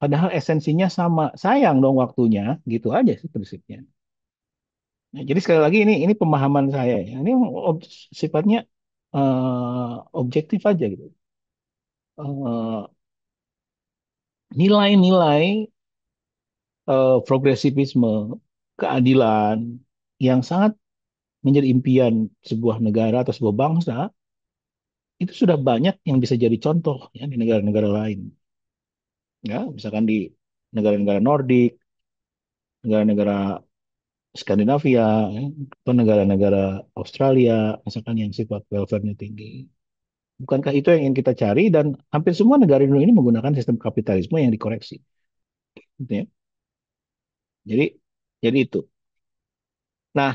Padahal esensinya sama. Sayang dong waktunya, gitu aja sih prinsipnya. Nah, jadi sekali lagi ini pemahaman saya ya. Ini sifatnya objektif aja gitu. Eh, Nilai-nilai progresivisme, keadilan yang sangat menjadi impian sebuah negara atau sebuah bangsa itu sudah banyak yang bisa jadi contoh ya di negara-negara lain. Ya, misalkan di negara-negara Nordik, negara-negara Skandinavia, ya, atau negara-negara Australia, misalkan yang sifat welfare-nya tinggi. Bukankah itu yang ingin kita cari dan hampir semua negara di dunia ini menggunakan sistem kapitalisme yang dikoreksi, gitu ya. Jadi, jadi itu. Nah,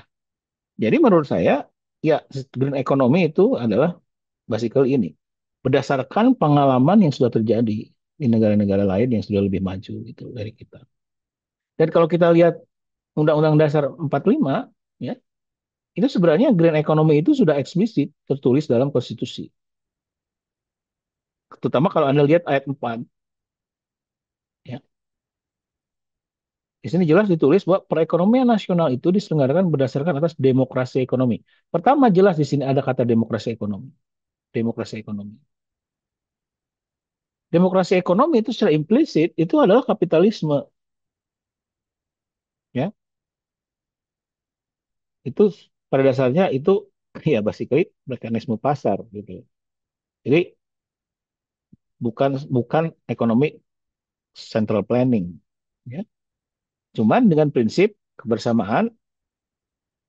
jadi menurut saya, ya green economy itu adalah basically ini, berdasarkan pengalaman yang sudah terjadi di negara-negara lain yang sudah lebih maju gitu dari kita. Dan kalau kita lihat Undang-Undang Dasar 45, ya, itu sebenarnya green economy itu sudah eksplisit tertulis dalam konstitusi. Terutama kalau Anda lihat ayat 4, ya. Di sini jelas ditulis bahwa perekonomian nasional itu diselenggarakan berdasarkan atas demokrasi ekonomi. Pertama jelas di sini ada kata demokrasi ekonomi. Demokrasi ekonomi. Demokrasi ekonomi itu secara implisit itu adalah kapitalisme, ya. Itu pada dasarnya itu ya basically mekanisme pasar gitu. Jadi bukan bukan ekonomi central planning, ya. Cuman dengan prinsip kebersamaan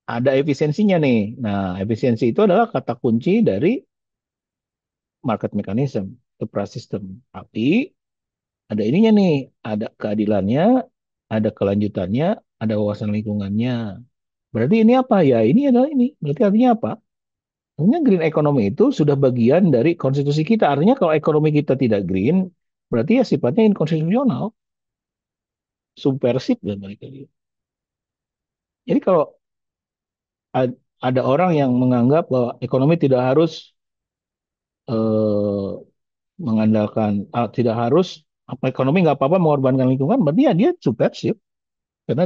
ada efisiensinya nih. Nah, efisiensi itu adalah kata kunci dari market mechanism, the price system. Tapi ada ininya nih, ada keadilannya, ada kelanjutannya, ada wawasan lingkungannya. Berarti ini apa ya? Ini adalah ini. Berarti artinya apa? Artinya green economy itu sudah bagian dari konstitusi kita. Artinya kalau ekonomi kita tidak green, berarti ya sifatnya inkonstitusional, subversif dan mereka. Jadi kalau ada orang yang menganggap bahwa ekonomi tidak harus eh, mengandalkan tidak harus apa ekonomi nggak apa-apa mengorbankan lingkungan, berarti ya dia subversif karena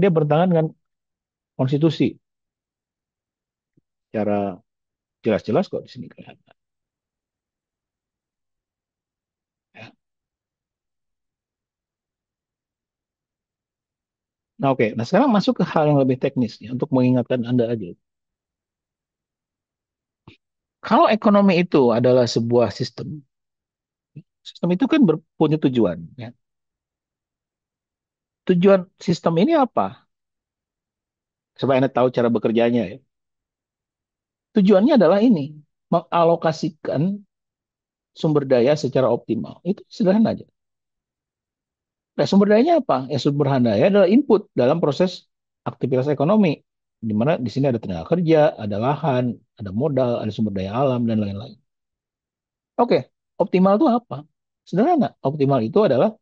dia bertentangan dengan konstitusi. Cara jelas-jelas kok di sini kelihatan. Ya. Nah, oke. Nah, sekarang masuk ke hal yang lebih teknis ya, untuk mengingatkan Anda aja. Kalau ekonomi itu adalah sebuah sistem, sistem itu kan punya tujuan. Ya. Tujuan sistem ini apa? Supaya Anda tahu cara bekerjanya ya. Tujuannya adalah ini, mengalokasikan sumber daya secara optimal. Itu sederhana aja. Nah, sumber dayanya apa? Ya, sumber daya adalah input dalam proses aktivitas ekonomi. Di mana di sini ada tenaga kerja, ada lahan, ada modal, ada sumber daya alam, dan lain-lain. Oke, optimal itu apa? Sederhana. Optimal itu adalah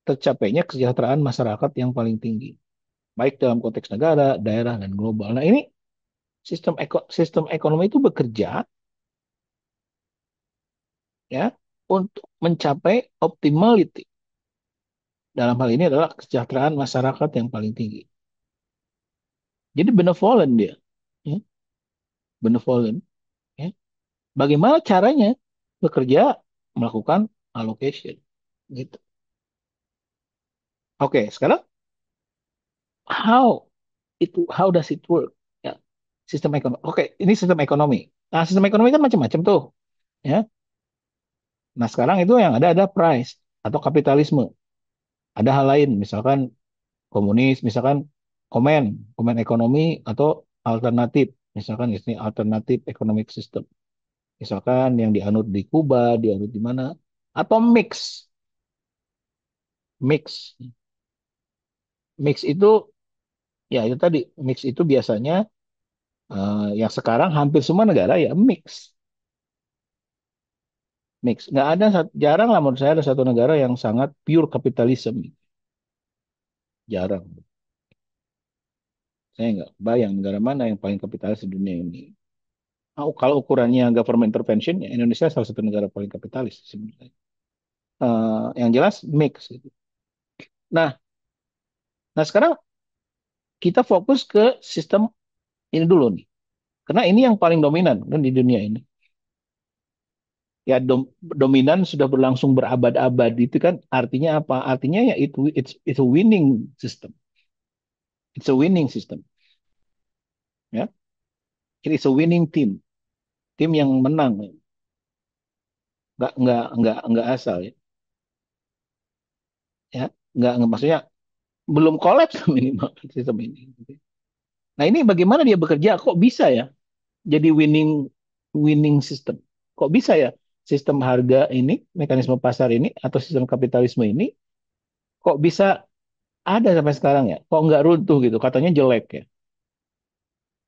tercapainya kesejahteraan masyarakat yang paling tinggi. Baik dalam konteks negara, daerah, dan global. Nah, ini sistem ekonomi itu bekerja ya untuk mencapai optimality. Dalam hal ini adalah kesejahteraan masyarakat yang paling tinggi. Jadi benevolent dia, ya, benevolent. Ya. Bagaimana caranya bekerja melakukan allocation, gitu. Oke, sekarang how how does it work? Ya, sistem ekonomi. Oke, ini sistem ekonomi. Nah, sistem ekonomi kan macam-macam tuh, ya. Nah, sekarang itu yang ada price atau kapitalisme. Ada hal lain, misalkan komunis, misalkan komen, komen ekonomi atau alternatif, misalkan ini alternatif economic system. Misalkan yang dianut di Kuba, dianut di mana, atau mix, mix itu ya itu tadi mix itu biasanya yang sekarang hampir semua negara ya mix. Nggak ada jarang lah menurut saya ada satu negara yang sangat pure capitalism, jarang. Saya nggak bayang negara mana yang paling kapitalis di dunia ini. Kalau ukurannya government intervention, ya Indonesia salah satu negara paling kapitalis sebenarnya. Yang jelas mix gitu. Nah, nah sekarang kita fokus ke sistem ini dulu nih. Karena ini yang paling dominan kan di dunia ini. Ya dominan sudah berlangsung berabad-abad itu kan artinya apa? Artinya ya it's a winning system. It's a winning system, ya. It is a winning team. Tim yang menang, ya. Nggak asal ya. Ya, nggak maksudnya belum kolaps minimal sistem ini. Nah, ini bagaimana dia bekerja? Kok bisa ya jadi winning system? Kok bisa ya sistem harga ini, mekanisme pasar ini atau sistem kapitalisme ini kok bisa ada sampai sekarang ya? Kok nggak runtuh gitu? Katanya jelek ya.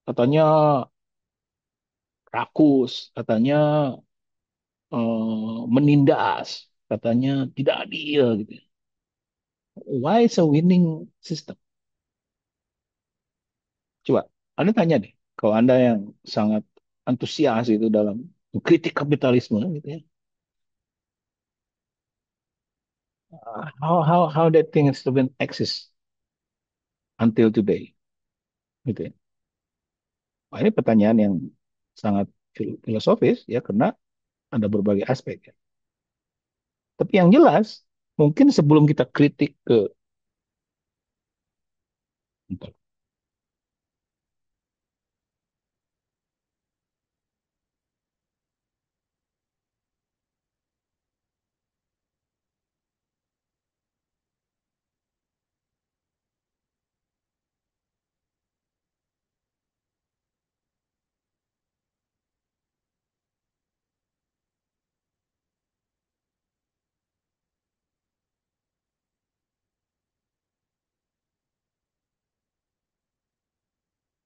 Katanya rakus, katanya menindas, katanya tidak adil gitu. Why is a winning system? Coba Anda tanya deh, kalau Anda yang sangat antusias itu dalam kritik kapitalisme gitu ya. How that thing has been exist until today gitu ya. Wah, ini pertanyaan yang sangat filosofis ya karena ada berbagai aspek ya. Tapi yang jelas mungkin sebelum kita kritik ke bentar.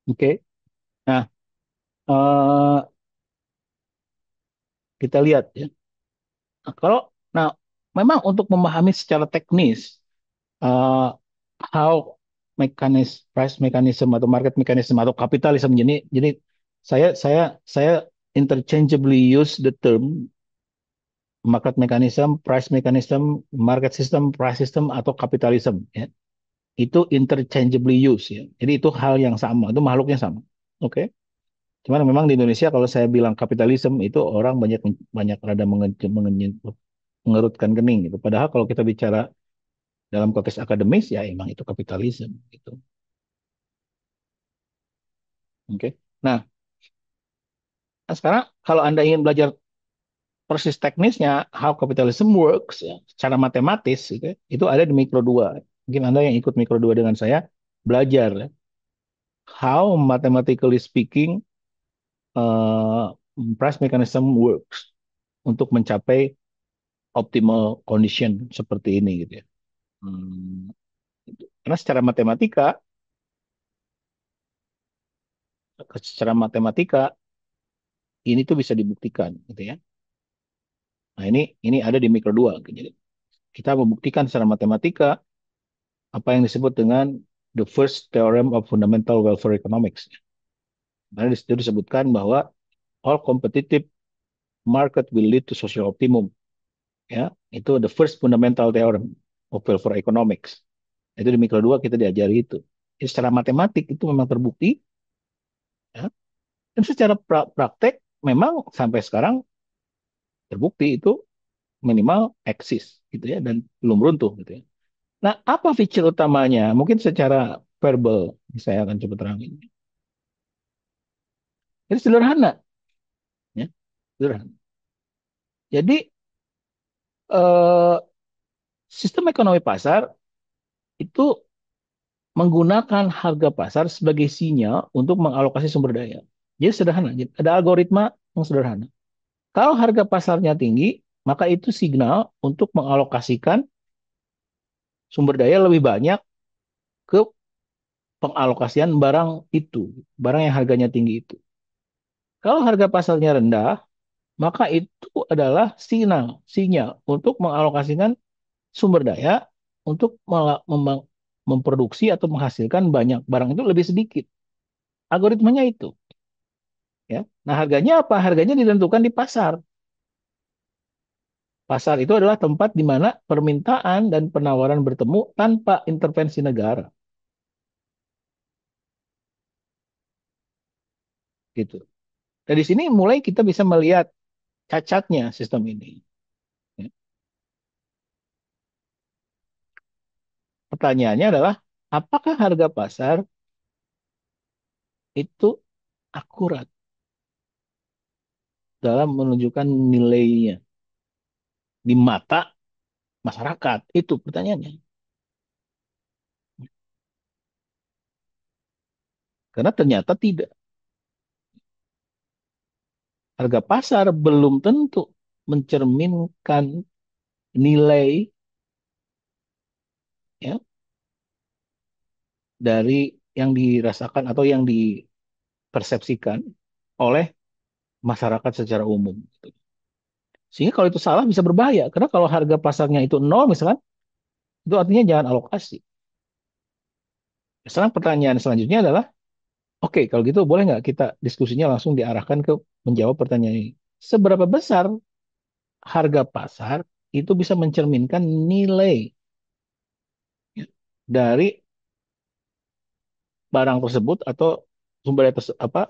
Oke. Nah, eh, kita lihat ya. Nah, nah memang untuk memahami secara teknis uh, how price mechanism atau market mechanism atau kapitalisme. Jadi saya interchangeably use the term market mechanism, price mechanism, market system, price system atau kapitalisme ya. Itu interchangeably use ya. Jadi itu hal yang sama, itu makhluknya sama. Oke. Cuman memang di Indonesia kalau saya bilang kapitalisme itu orang banyak banyak rada mengerutkan kening gitu. Padahal kalau kita bicara dalam konteks akademis ya emang itu kapitalisme gitu. Oke. Nah, sekarang kalau Anda ingin belajar persis teknisnya how capitalism works ya, secara matematis gitu, ya, itu ada di Mikro 2. Mungkin Anda yang ikut Mikro 2 dengan saya belajar ya, how mathematically speaking uh, price mechanism works untuk mencapai optimal condition seperti ini gitu ya. Hmm, Karena secara matematika ini tuh bisa dibuktikan gitu ya. Nah, ini ada di Mikro 2. Jadi kita membuktikan secara matematika apa yang disebut dengan the first theorem of fundamental welfare economics. Karena di situ disebutkan bahwa all competitive market will lead to social optimum. Ya, itu the first fundamental theorem of welfare economics. Itu di Mikro 2 kita diajari itu. Jadi secara matematik itu memang terbukti, ya. Dan secara praktek memang sampai sekarang terbukti itu minimal eksis gitu ya dan belum runtuh gitu ya. Nah, apa feature utamanya? Mungkin secara verbal saya akan coba terangin. Jadi sederhana, ya, sederhana. Jadi eh, sistem ekonomi pasar itu menggunakan harga pasar sebagai sinyal untuk mengalokasi sumber daya. Jadi sederhana, jadi ada algoritma yang sederhana. Kalau harga pasarnya tinggi, maka itu signal untuk mengalokasikan sumber daya lebih banyak ke pengalokasian barang itu, barang yang harganya tinggi itu. Kalau harga pasarnya rendah, maka itu adalah sinyal untuk mengalokasikan sumber daya untuk memproduksi atau menghasilkan banyak barang itu lebih sedikit. Algoritmanya itu, ya. Nah, harganya apa? Harganya ditentukan di pasar. Pasar itu adalah tempat di mana permintaan dan penawaran bertemu tanpa intervensi negara, gitu. Dan di sini mulai kita bisa melihat cacatnya sistem ini. Ya. Pertanyaannya adalah, apakah harga pasar itu akurat dalam menunjukkan nilainya di mata masyarakat? Itu pertanyaannya. Karena ternyata tidak. Harga pasar belum tentu mencerminkan nilai ya dari yang dirasakan atau yang dipersepsikan oleh masyarakat secara umum. Sehingga kalau itu salah bisa berbahaya. Karena kalau harga pasarnya itu nol misalkan, itu artinya jangan alokasi. Sekarang pertanyaan selanjutnya adalah, oke, kalau gitu boleh nggak kita diskusinya langsung diarahkan ke menjawab pertanyaan ini. Seberapa besar harga pasar itu bisa mencerminkan nilai ya, dari barang tersebut atau sumber daya apa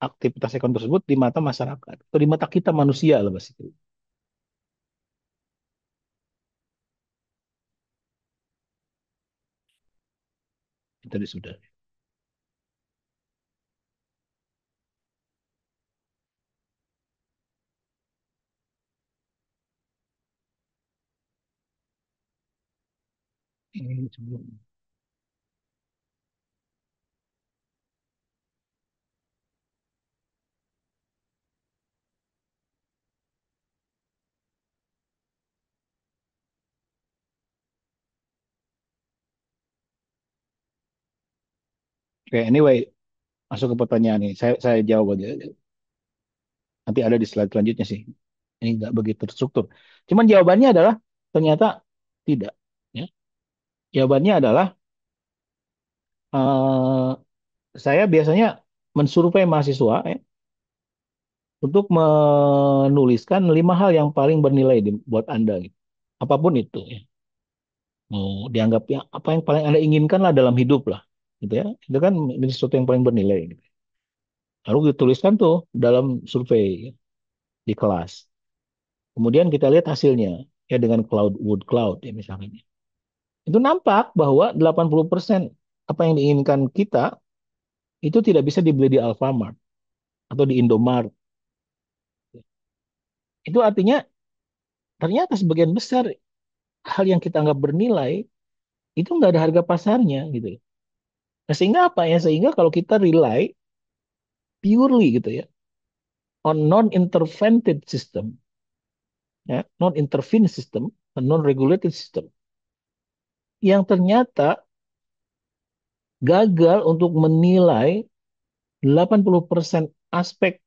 aktivitas ekonomi tersebut di mata masyarakat atau di mata kita manusia lah Mas itu. Itu sudah. Ini sebelum. Oke, anyway, masuk ke pertanyaan ini. Saya jawab aja. Nanti ada di slide selanjutnya sih. Ini nggak begitu terstruktur. Cuman jawabannya adalah ternyata tidak. Ya. Jawabannya adalah Eh, saya biasanya mensurvei mahasiswa ya, untuk menuliskan 5 hal yang paling bernilai buat Anda gitu. Apapun itu ya. Mau dianggap ya apa yang paling Anda inginkan lah dalam hidup lah. Gitu ya. Itu kan menjadi sesuatu yang paling bernilai gitu. Lalu dituliskan tuh dalam survei ya, di kelas. Kemudian kita lihat hasilnya ya dengan cloud word cloud ya misalnya. Itu nampak bahwa 80% apa yang diinginkan kita itu tidak bisa dibeli di Alfamart atau di Indomart. Itu artinya ternyata sebagian besar hal yang kita anggap bernilai itu nggak ada harga pasarnya gitu. Nah, sehingga apa ya? Sehingga kalau kita rely purely gitu ya on non-intervented system, ya, non-intervened system, non-regulated system, yang ternyata gagal untuk menilai 80% aspek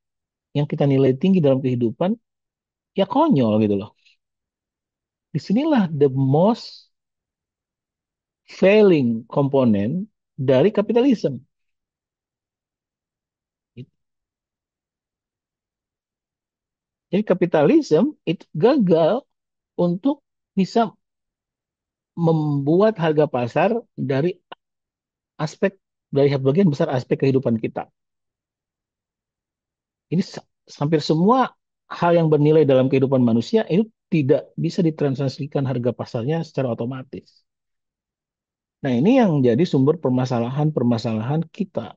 yang kita nilai tinggi dalam kehidupan, ya konyol gitu loh. Disinilah the most failing komponen dari kapitalisme. Jadi kapitalisme itu gagal untuk bisa membuat harga pasar dari aspek dari bagian besar aspek kehidupan kita. Ini hampir semua hal yang bernilai dalam kehidupan manusia itu tidak bisa ditransaksikan harga pasarnya secara otomatis. Nah, ini yang jadi sumber permasalahan-permasalahan kita,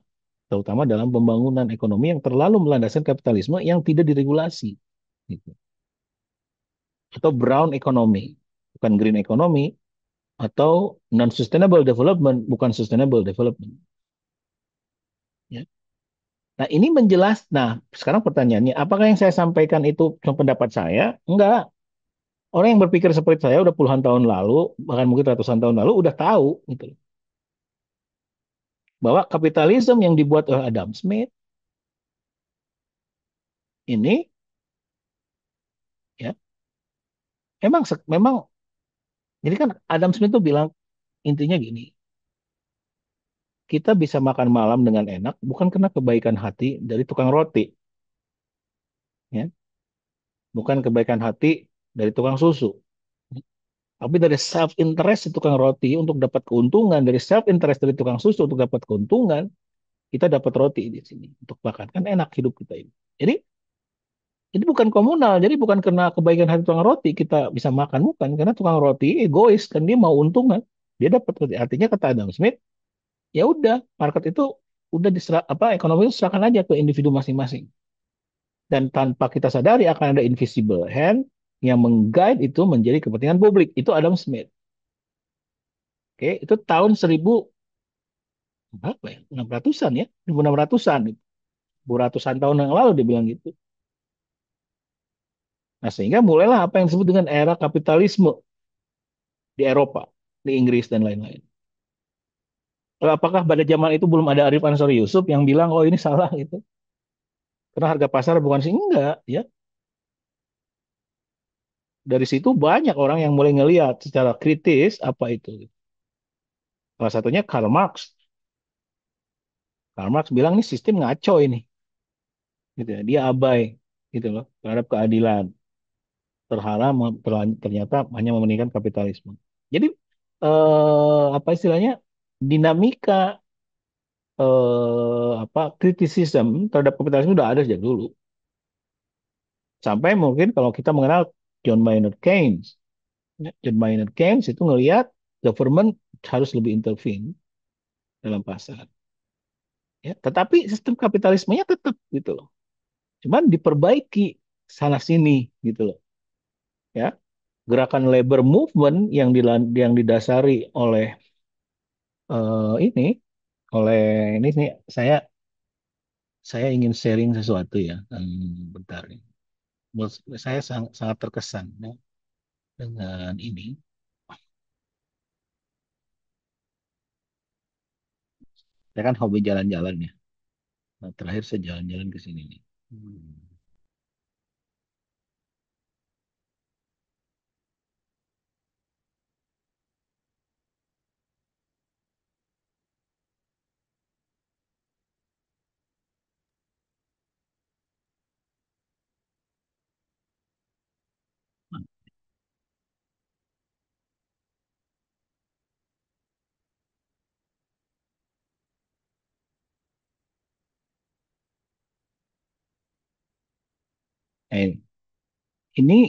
terutama dalam pembangunan ekonomi yang terlalu melandaskan kapitalisme yang tidak diregulasi, gitu. Atau brown economy, bukan green economy, atau non-sustainable development, bukan sustainable development. Ya. Nah, ini Nah, sekarang pertanyaannya, apakah yang saya sampaikan itu cuma pendapat saya? Enggak. Orang yang berpikir seperti saya udah puluhan tahun lalu, bahkan mungkin ratusan tahun lalu, udah tahu gitu, bahwa kapitalisme yang dibuat oleh Adam Smith ini, ya, memang, jadi kan Adam Smith tuh bilang intinya gini, kita bisa makan malam dengan enak bukan karena kebaikan hati dari tukang roti, ya, bukan kebaikan hati dari tukang susu. Tapi dari self interest di tukang roti untuk dapat keuntungan, dari self interest dari tukang susu untuk dapat keuntungan, kita dapat roti di sini untuk makan. Kan enak hidup kita ini. Jadi ini bukan komunal, jadi bukan karena kebaikan hati tukang roti kita bisa makan, bukan karena tukang roti egois kan dia mau untung kan, dia dapat roti. Artinya kata Adam Smith, ya udah market itu udah diserah apa ekonomi itu serahkan aja ke individu masing-masing. Dan tanpa kita sadari akan ada invisible hand yang mengguide itu menjadi kepentingan publik. Itu Adam Smith. Oke, itu tahun 1000 berapa ya? 600-an ya, 1600-an itu. Ratusan tahun yang lalu dia bilang gitu. Nah, sehingga mulailah apa yang disebut dengan era kapitalisme di Eropa, di Inggris dan lain-lain. Apakah pada zaman itu belum ada Arif Ansari Yusuf yang bilang, oh ini salah gitu? Karena harga pasar bukan sih enggak, ya. Dari situ banyak orang yang mulai ngelihat secara kritis apa itu. Salah satunya Karl Marx. Karl Marx bilang ini sistem ngaco ini, gitu ya. Dia abai, gitu loh, terhadap keadilan. Terhalang ternyata hanya mementingkan kapitalisme. Jadi apa istilahnya dinamika apa kritisisme terhadap kapitalisme sudah ada sejak dulu. Sampai mungkin kalau kita mengenal John Maynard Keynes, ya, John Maynard Keynes itu ngelihat government harus lebih intervene dalam pasar. Ya, tetapi sistem kapitalismenya tetap gitu loh. Cuman diperbaiki sana sini gitu loh. Ya, gerakan labor movement yang didasari oleh ini oleh ini nih saya ingin sharing sesuatu ya. Bentar. Saya sangat terkesan ya, dengan ini. Saya kan hobi jalan-jalan ya. Nah, terakhir saya jalan-jalan ke sini nih. Hmm. Nah, ini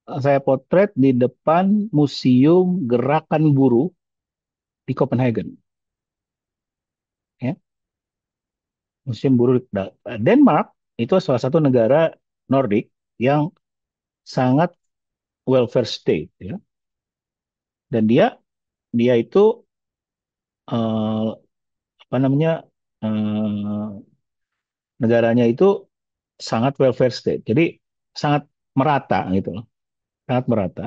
saya potret di depan Museum Gerakan Buruh di Copenhagen. Ya. Museum Buruh Denmark itu salah satu negara Nordik yang sangat welfare state, ya. Dan dia itu eh, apa namanya, eh, negaranya itu sangat welfare state. Jadi sangat merata gitu loh, sangat merata.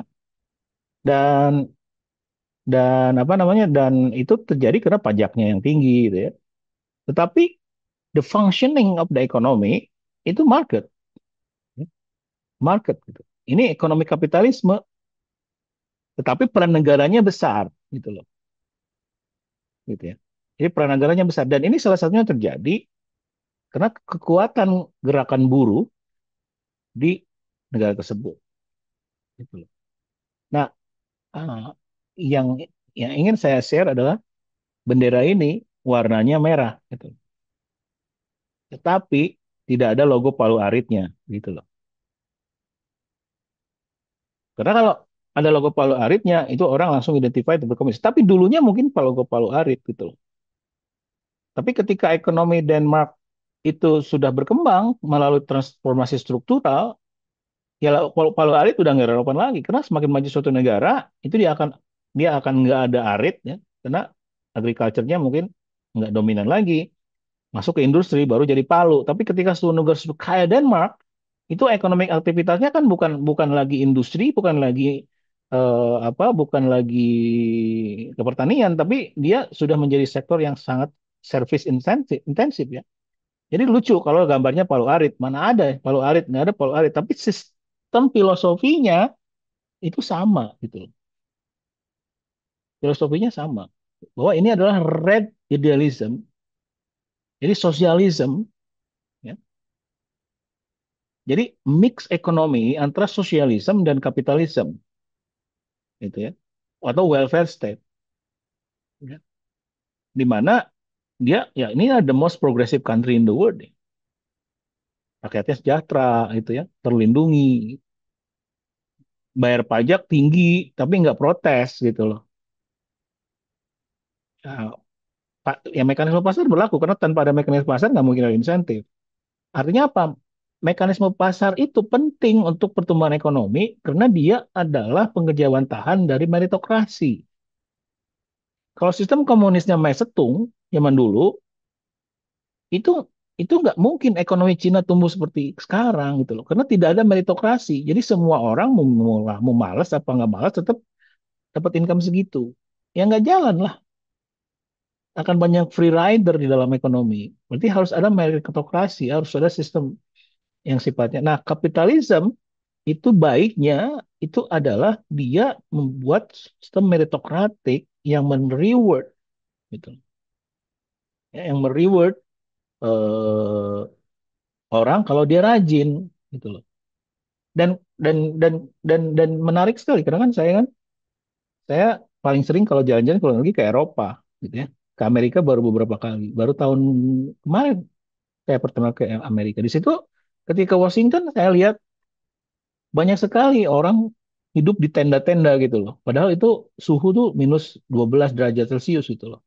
Dan apa namanya, dan itu terjadi karena pajaknya yang tinggi gitu ya. Tetapi the functioning of the economy itu market, ya. Market gitu. Ini ekonomi kapitalisme, tetapi peran negaranya besar gitu loh, gitu ya. Jadi peran negaranya besar dan ini salah satunya terjadi karena kekuatan gerakan buruh di negara tersebut gitu loh. Nah, ah, yang ingin saya share adalah bendera ini warnanya merah gitu. Tetapi tidak ada logo Palu Aritnya gitu loh. Karena kalau ada logo Palu Aritnya itu orang langsung identify itu berkomunis. Tapi dulunya mungkin logo Palu Arit gitu loh. Tapi ketika ekonomi Denmark itu sudah berkembang melalui transformasi struktural, ya Palu, Palu Arit udah nggak relevan lagi. Karena semakin maju suatu negara, itu dia akan nggak ada arit ya, karena agriculture-nya mungkin nggak dominan lagi. Masuk ke industri baru jadi Palu. Tapi ketika suatu negara kayak Denmark, itu ekonomi aktivitasnya kan bukan bukan lagi industri, bukan lagi bukan lagi ke pertanian, tapi dia sudah menjadi sektor yang sangat service intensif, intensif ya. Jadi lucu kalau gambarnya Palu Arit, mana ada Palu Arit, nggak ada Palu Arit, tapi sistem filosofinya itu sama gitu loh. Filosofinya sama. Bahwa ini adalah red idealism, jadi sosialisme, ya. Jadi mix ekonomi antara sosialisme dan kapitalisme, gitu ya. Atau welfare state, ya. Di mana dia ya ini adalah the most progressive country in the world, ya. Rakyatnya sejahtera, itu ya, terlindungi, bayar pajak tinggi, tapi nggak protes gitu loh. Ya, ya mekanisme pasar berlaku karena tanpa ada mekanisme pasar nggak mungkin ada insentif. Artinya apa? Mekanisme pasar itu penting untuk pertumbuhan ekonomi karena dia adalah pengejawantahan dari meritokrasi. Kalau sistem komunisnya Mao Zedong zaman dulu itu nggak mungkin ekonomi Cina tumbuh seperti sekarang gitu loh, karena tidak ada meritokrasi. Jadi semua orang mau malas apa nggak malas tetap dapat income segitu. Ya nggak jalan lah. Akan banyak free rider di dalam ekonomi. Berarti harus ada meritokrasi, harus ada sistem yang sifatnya. Nah, kapitalisme itu baiknya itu adalah dia membuat sistem meritokratik yang men-reward gitu. Ya, yang mereward eh, orang kalau dia rajin gitu loh. Dan dan menarik sekali karena kan saya paling sering kalau jalan-jalan kalau lagi ke Eropa gitu ya. Ke Amerika baru beberapa kali. Baru tahun kemarin saya pertama ke Amerika. Di situ ketika Washington saya lihat banyak sekali orang hidup di tenda-tenda gitu loh. Padahal itu suhu tuh minus 12 derajat Celcius gitu loh.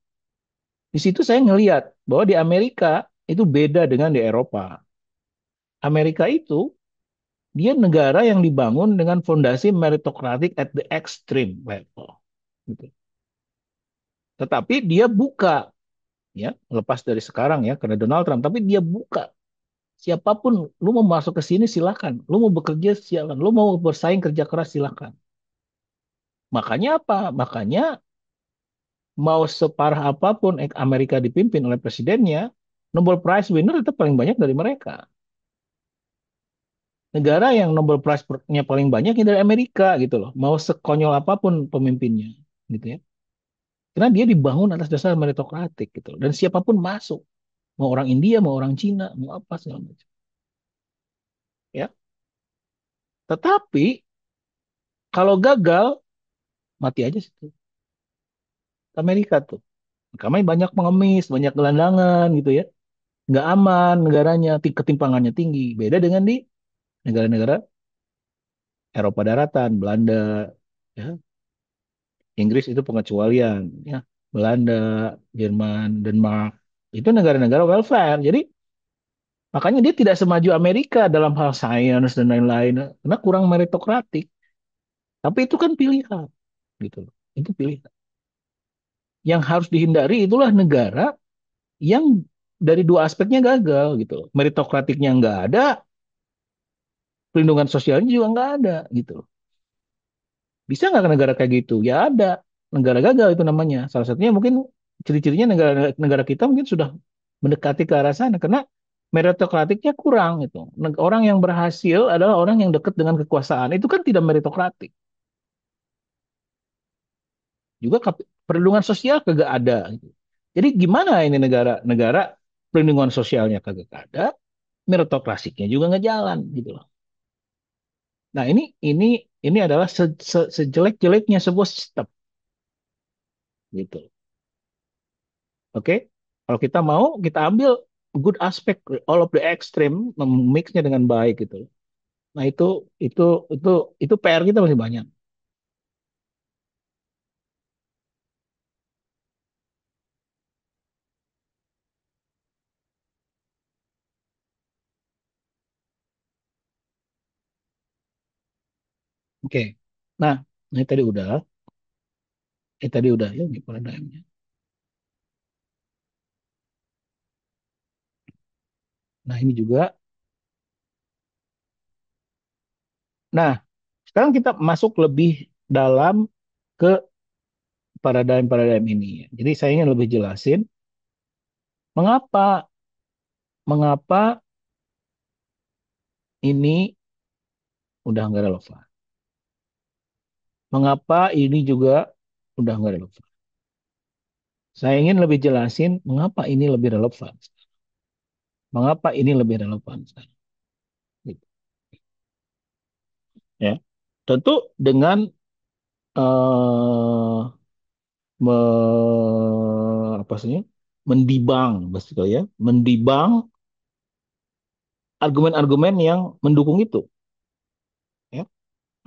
Di situ saya ngelihat bahwa di Amerika itu beda dengan di Eropa. Amerika itu dia negara yang dibangun dengan fondasi meritokratik at the extreme level. Gitu. Tetapi dia buka, ya lepas dari sekarang ya karena Donald Trump, tapi dia buka siapapun, lu mau masuk ke sini silakan, lu mau bekerja silakan, lu mau bersaing kerja keras silakan. Makanya apa? Makanya mau separah apapun Amerika dipimpin oleh presidennya, Nobel Prize winner itu paling banyak dari mereka. Negara yang Nobel Prize-nya paling banyak ini dari Amerika gitu loh. Mau sekonyol apapun pemimpinnya, gitu ya. Karena dia dibangun atas dasar meritokratik gitu loh. Dan siapapun masuk, mau orang India, mau orang Cina, mau apa segala macam. Ya, tetapi kalau gagal mati aja situ. Amerika tuh, kami banyak pengemis, banyak gelandangan gitu ya. Nggak aman negaranya, ketimpangannya tinggi. Beda dengan di Negara-negara Eropa daratan, Belanda, ya, Inggris itu pengecualian, ya, Belanda, Jerman, Denmark, itu negara-negara welfare. Jadi makanya dia tidak semaju Amerika dalam hal sains dan lain-lain, karena kurang meritokratik. Tapi itu kan pilihan, gitu loh. Itu pilihan. Yang harus dihindari itulah negara yang dari dua aspeknya gagal, gitu loh. Meritokratiknya nggak ada, perlindungan sosialnya juga nggak ada, gitu loh. Bisa nggak ke negara kayak gitu? Ya ada. Negara gagal itu namanya. Salah satunya mungkin ciri-cirinya negara negara kita mungkin sudah mendekati ke arah sana karena meritokratiknya kurang itu. Orang yang berhasil adalah orang yang dekat dengan kekuasaan. Itu kan tidak meritokratik. Juga perlindungan sosial kagak ada gitu. Jadi gimana ini negara-negara perlindungan sosialnya kagak ada, meritokrasiknya juga nggak jalan gitu loh. Nah, ini adalah sejelek-jeleknya sebuah sistem gitu. Oke, kalau kita mau kita ambil good aspect all of the extreme, memixnya dengan baik gitu. Nah itu itu itu PR kita masih banyak. Oke, nah ini tadi udah ya ini paradigmnya. Nah ini juga. Nah sekarang kita masuk lebih dalam ke paradigm-paradigm ini. Jadi saya ingin lebih jelasin mengapa mengapa ini udah nggak relevan. Mengapa ini juga udah nggak relevan. Saya ingin lebih jelasin mengapa ini lebih relevan. Mengapa ini lebih relevan sekarang? Gitu, ya. Tentu dengan eh me, apa sih? Mendibang, betul ya, mendibang argumen-argumen yang mendukung itu. Ya.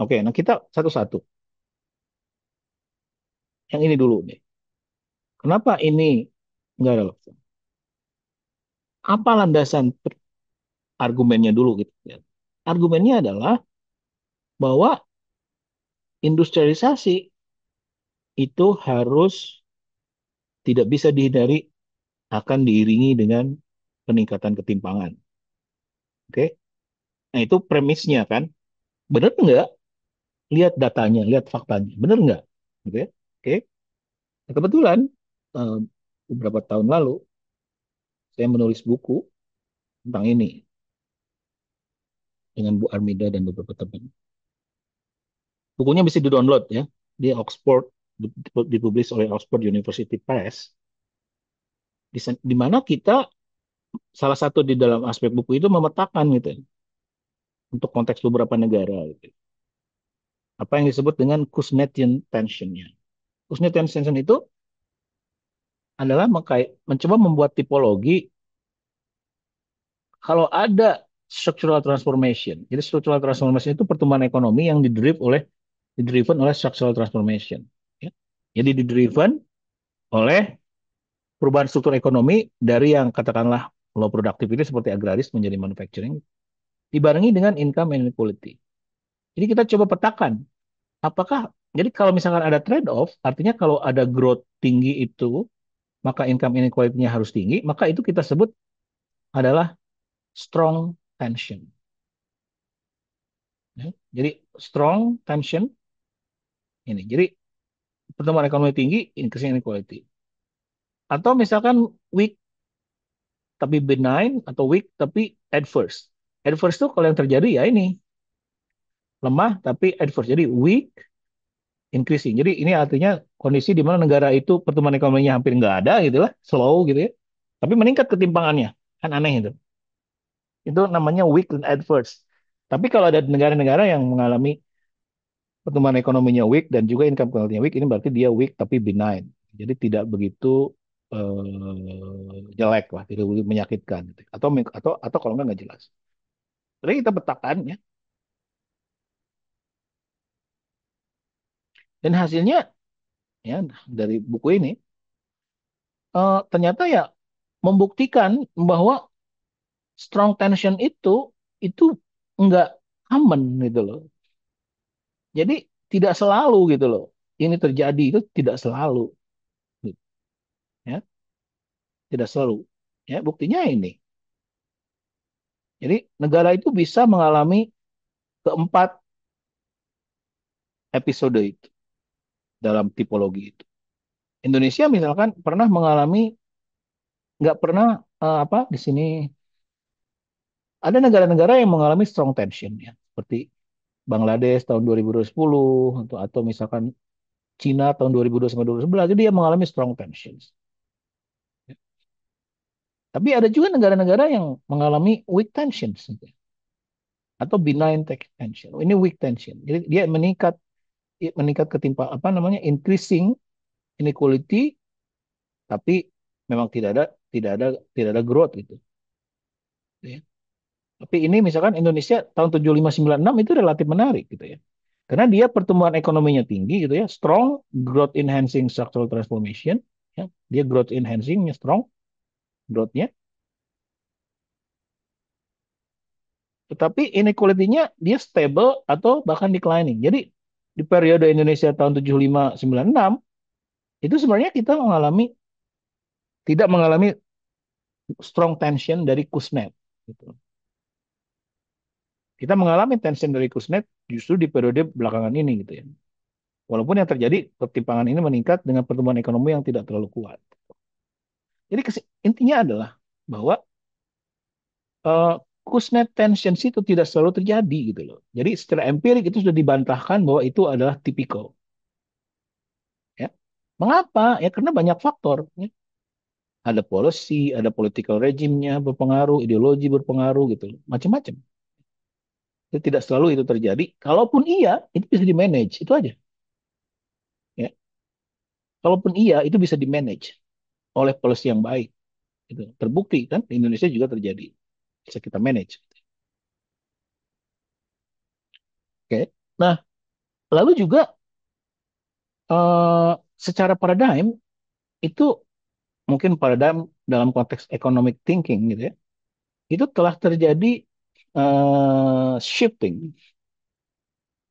Oke, nah kita satu-satu. Yang ini dulu nih. Kenapa ini nggak relevan? Apa landasan argumennya dulu gitu ya? Argumennya adalah bahwa industrialisasi itu harus tidak bisa dihindari akan diiringi dengan peningkatan ketimpangan. Oke, nah itu premisnya kan. Benar nggak? Lihat datanya, lihat faktanya. Benar nggak? Oke, oke. Nah, kebetulan eh, beberapa tahun lalu saya menulis buku tentang ini dengan Bu Armida dan beberapa teman. Bukunya bisa di-download ya di Oxford, dipublish oleh Oxford University Press. Di mana kita salah satu di dalam aspek buku itu memetakan gitu ya, untuk konteks beberapa negara gitu. Apa yang disebut dengan Kuznetian tension-nya. Kuznetian tension itu adalah mencoba membuat tipologi kalau ada structural transformation. Jadi structural transformation itu pertumbuhan ekonomi yang didriven oleh structural transformation. Ya. Jadi didriven oleh perubahan struktur ekonomi dari yang katakanlah low productivity seperti agraris menjadi manufacturing dibarengi dengan income inequality. Jadi kita coba petakan apakah jadi kalau misalkan ada trade off, artinya kalau ada growth tinggi itu maka income inequality-nya harus tinggi, maka itu kita sebut adalah strong tension. Ya. Jadi strong tension ini. Jadi pertumbuhan ekonomi tinggi, increasing inequality. Atau misalkan weak tapi benign atau weak tapi adverse. Adverse itu kalau yang terjadi ya ini lemah tapi adverse. Jadi weak increasing. Jadi ini artinya kondisi di mana negara itu pertumbuhan ekonominya hampir nggak ada gitu lah, slow gitu ya. Tapi meningkat ketimpangannya. Kan aneh itu. Itu namanya weak dan adverse. Tapi kalau ada negara-negara yang mengalami pertumbuhan ekonominya weak dan juga income quality-nya weak, ini berarti dia weak tapi benign. Jadi tidak begitu jelek lah, tidak begitu menyakitkan. Gitu. Atau kalau nggak jelas. Jadi kita petakan ya, dan hasilnya ya dari buku ini ternyata ya membuktikan bahwa strong tension itu enggak aman gitu loh. Jadi tidak selalu gitu loh. Ini terjadi itu tidak selalu, gitu, ya, tidak selalu. Ya, buktinya ini. Jadi negara itu bisa mengalami keempat episode itu dalam tipologi itu. Indonesia misalkan pernah mengalami nggak pernah apa di sini ada negara-negara yang mengalami strong tension ya seperti Bangladesh tahun 2010 atau misalkan Cina tahun 2002 sampai 2011 dia mengalami strong tensions. Tapi ada juga negara-negara yang mengalami weak tensions gitu, atau benign tension. Ini weak tension. Jadi dia meningkat meningkat ketimpa apa namanya increasing inequality tapi memang tidak ada growth gitu ya. Tapi ini misalkan Indonesia tahun 7596 itu relatif menarik gitu ya. Karena dia pertumbuhan ekonominya tinggi gitu ya, strong growth enhancing structural transformation ya. Dia growth enhancingnya strong growth-nya, tetapi inequality-nya dia stable atau bahkan declining. Jadi di periode Indonesia tahun 7596 itu sebenarnya kita tidak mengalami strong tension dari Kusnet gitu. Kita mengalami tension dari Kusnet justru di periode belakangan ini gitu ya. Walaupun yang terjadi ketimpangan ini meningkat dengan pertumbuhan ekonomi yang tidak terlalu kuat. Jadi intinya adalah bahwa uh, Kuznets tensions itu tidak selalu terjadi gitu loh. Jadi secara empirik itu sudah dibantahkan bahwa itu adalah tipikal. Ya. Mengapa? Ya karena banyak faktor. Ya. Ada policy, ada political regime-nya berpengaruh, ideologi berpengaruh gitu loh. Macam-macam. Itu tidak selalu itu terjadi. Kalaupun iya, itu bisa di manage. Itu aja. Ya. Kalaupun iya, itu bisa di manage oleh policy yang baik. Gitu. Terbukti kan di Indonesia juga terjadi. Bisa kita manage. Oke. Nah, lalu juga eh, secara paradigm itu mungkin paradigm dalam konteks economic thinking gitu ya. Itu telah terjadi shifting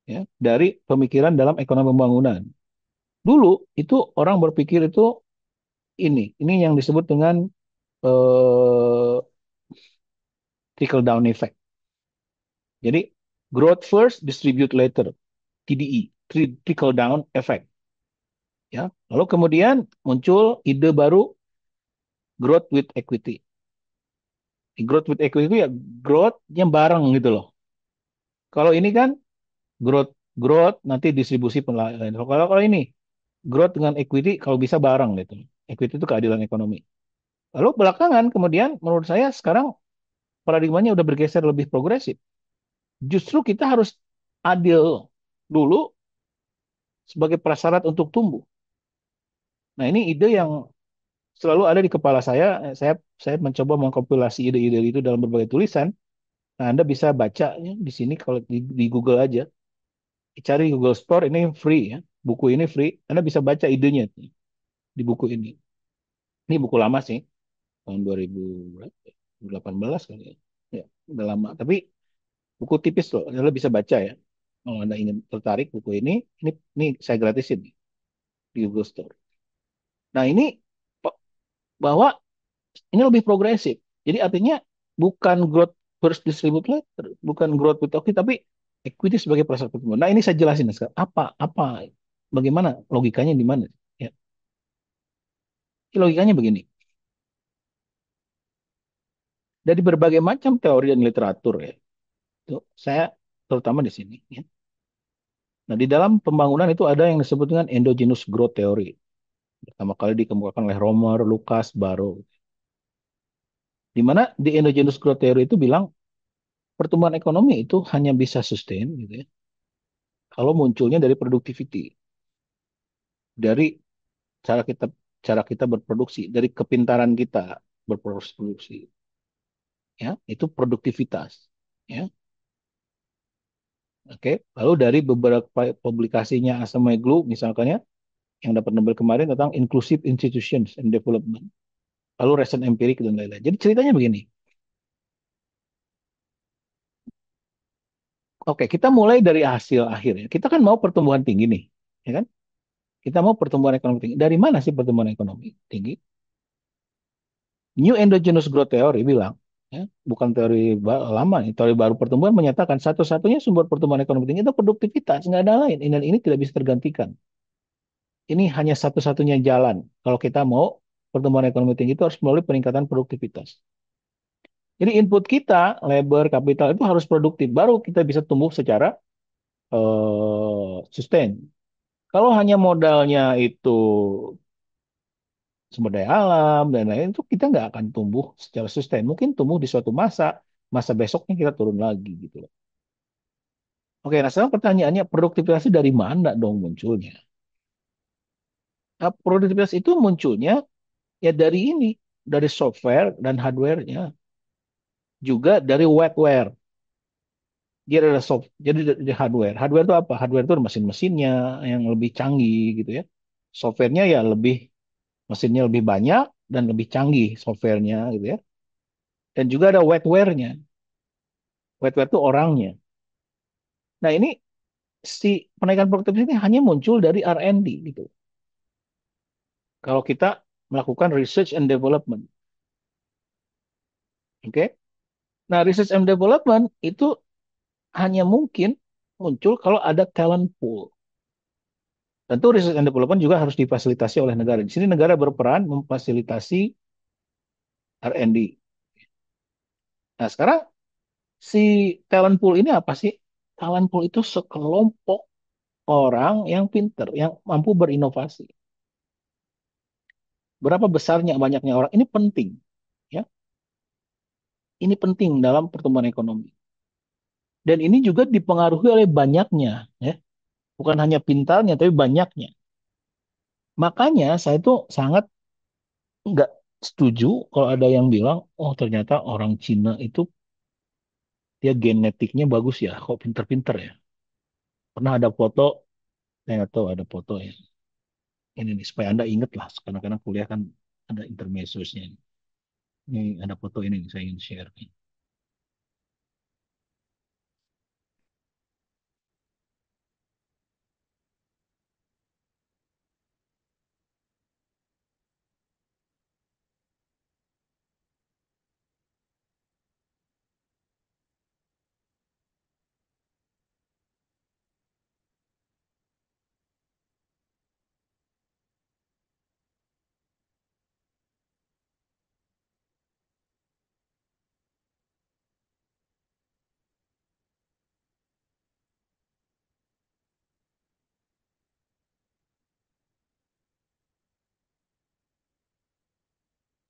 ya dari pemikiran dalam ekonomi pembangunan. Dulu itu orang berpikir itu ini yang disebut dengan eh, trickle down effect. Jadi growth first, distribute later, TDE, trickle down effect. Ya, lalu kemudian muncul ide baru growth with equity. Growth with equity itu ya growth-nya bareng gitu loh. Kalau ini kan growth growth nanti distribusi penilaian. Kalau ini growth dengan equity kalau bisa bareng gitu. Equity itu keadilan ekonomi. Lalu belakangan kemudian menurut saya sekarang paradigmanya udah bergeser lebih progresif. Justru kita harus adil dulu sebagai prasyarat untuk tumbuh. Nah, ini ide yang selalu ada di kepala saya. Saya mencoba mengkompilasi ide-ide itu dalam berbagai tulisan. Nah, Anda bisa baca ya, di sini kalau di Google aja. Cari Google Store ini free ya. Buku ini free. Anda bisa baca idenya di buku ini. Ini buku lama sih, tahun 2018 kali ya. Ya, udah lama. Tapi buku tipis loh, Anda bisa baca ya. Kalau Anda ingin tertarik buku ini saya gratisin nih, di Google Store. Nah ini bahwa ini lebih progresif. Jadi artinya bukan growth first distribute later, bukan growth with equity, tapi equity sebagai prasyarat pertumbuhan. Nah ini saya jelasin sekarang. Apa, bagaimana logikanya di mana? Ya, logikanya begini. Dari berbagai macam teori dan literatur ya, itu saya terutama di sini. Ya. Nah di dalam pembangunan itu ada yang disebut dengan endogenous growth theory. Pertama kali dikemukakan oleh Romer, Lucas, Barrow. Di mana di endogenous growth theory itu bilang pertumbuhan ekonomi itu hanya bisa sustain gitu ya, kalau munculnya dari productivity, dari cara kita cara kita berproduksi, dari kepintaran kita berproduksi, ya itu produktivitas, ya. Oke, lalu dari beberapa publikasinya Asameglu misalkan ya, yang dapat Nobel kemarin tentang inclusive institutions and development, lalu recent empirik dan lain-lain. Jadi ceritanya begini. Oke, kita mulai dari hasil akhirnya. Kita kan mau pertumbuhan tinggi nih, ya kan? Kita mau pertumbuhan ekonomi tinggi. Dari mana sih pertumbuhan ekonomi tinggi? New Endogenous Growth Theory bilang, ya, bukan teori lama nih, teori baru pertumbuhan menyatakan satu-satunya sumber pertumbuhan ekonomi tinggi itu produktivitas, nggak ada lain. Dan ini tidak bisa tergantikan. Ini hanya satu-satunya jalan. Kalau kita mau pertumbuhan ekonomi tinggi itu harus melalui peningkatan produktivitas. Jadi input kita, labor, kapital itu harus produktif. Baru kita bisa tumbuh secara sustain. Kalau hanya modalnya itu sumber daya alam dan lain-lain itu kita nggak akan tumbuh secara sustain. Mungkin tumbuh di suatu masa, masa besoknya kita turun lagi gitu loh. Oke, nah sekarang pertanyaannya produktivitas dari mana dong munculnya? Nah, produktivitas itu munculnya ya dari ini, dari software dan hardware-nya, juga dari wetware. Dia ada soft, jadi dari hardware. Hardware itu apa? Hardware itu mesin-mesinnya yang lebih canggih gitu ya. Software-nya ya lebih mesinnya lebih banyak dan lebih canggih software-nya gitu ya. Dan juga ada wetware-nya. Wetware itu orangnya. Nah, ini si penaikan produktivitas ini hanya muncul dari R&D gitu. Kalau kita melakukan research and development, oke? Okay? Nah, research and development itu hanya mungkin muncul kalau ada talent pool. Tentu research and development juga harus difasilitasi oleh negara. Di sini negara berperan memfasilitasi R&D. Nah, sekarang si talent pool ini apa sih? Talent pool itu sekelompok orang yang pinter, yang mampu berinovasi. Berapa besarnya banyaknya orang ini penting, ya. Ini penting dalam pertumbuhan ekonomi. Dan ini juga dipengaruhi oleh banyaknya, ya. Bukan hanya pintarnya, tapi banyaknya. Makanya saya tuh sangat nggak setuju kalau ada yang bilang, oh ternyata orang Cina itu dia genetiknya bagus ya, kok pinter-pinter ya. Pernah ada foto, saya nggak tahu ada foto ya. Ini nih, supaya Anda ingat lah, kadang-kadang kuliah kan ada intermezzonya. Ini ada foto ini, saya ingin share.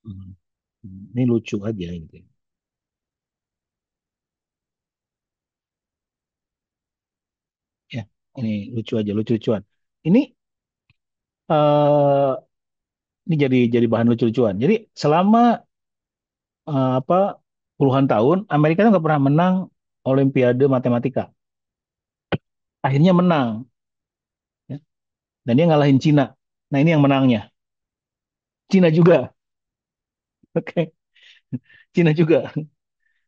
Hmm. Ini lucu aja gitu. Ya, ini lucu aja, lucu-lucuan. Ini eh ini jadi bahan lucu-lucuan. Jadi selama apa puluhan tahun Amerika itu nggak pernah menang Olimpiade Matematika. Akhirnya menang, ya. Dan dia ngalahin Cina. Nah ini yang menangnya, Cina juga. Oke, Cina juga.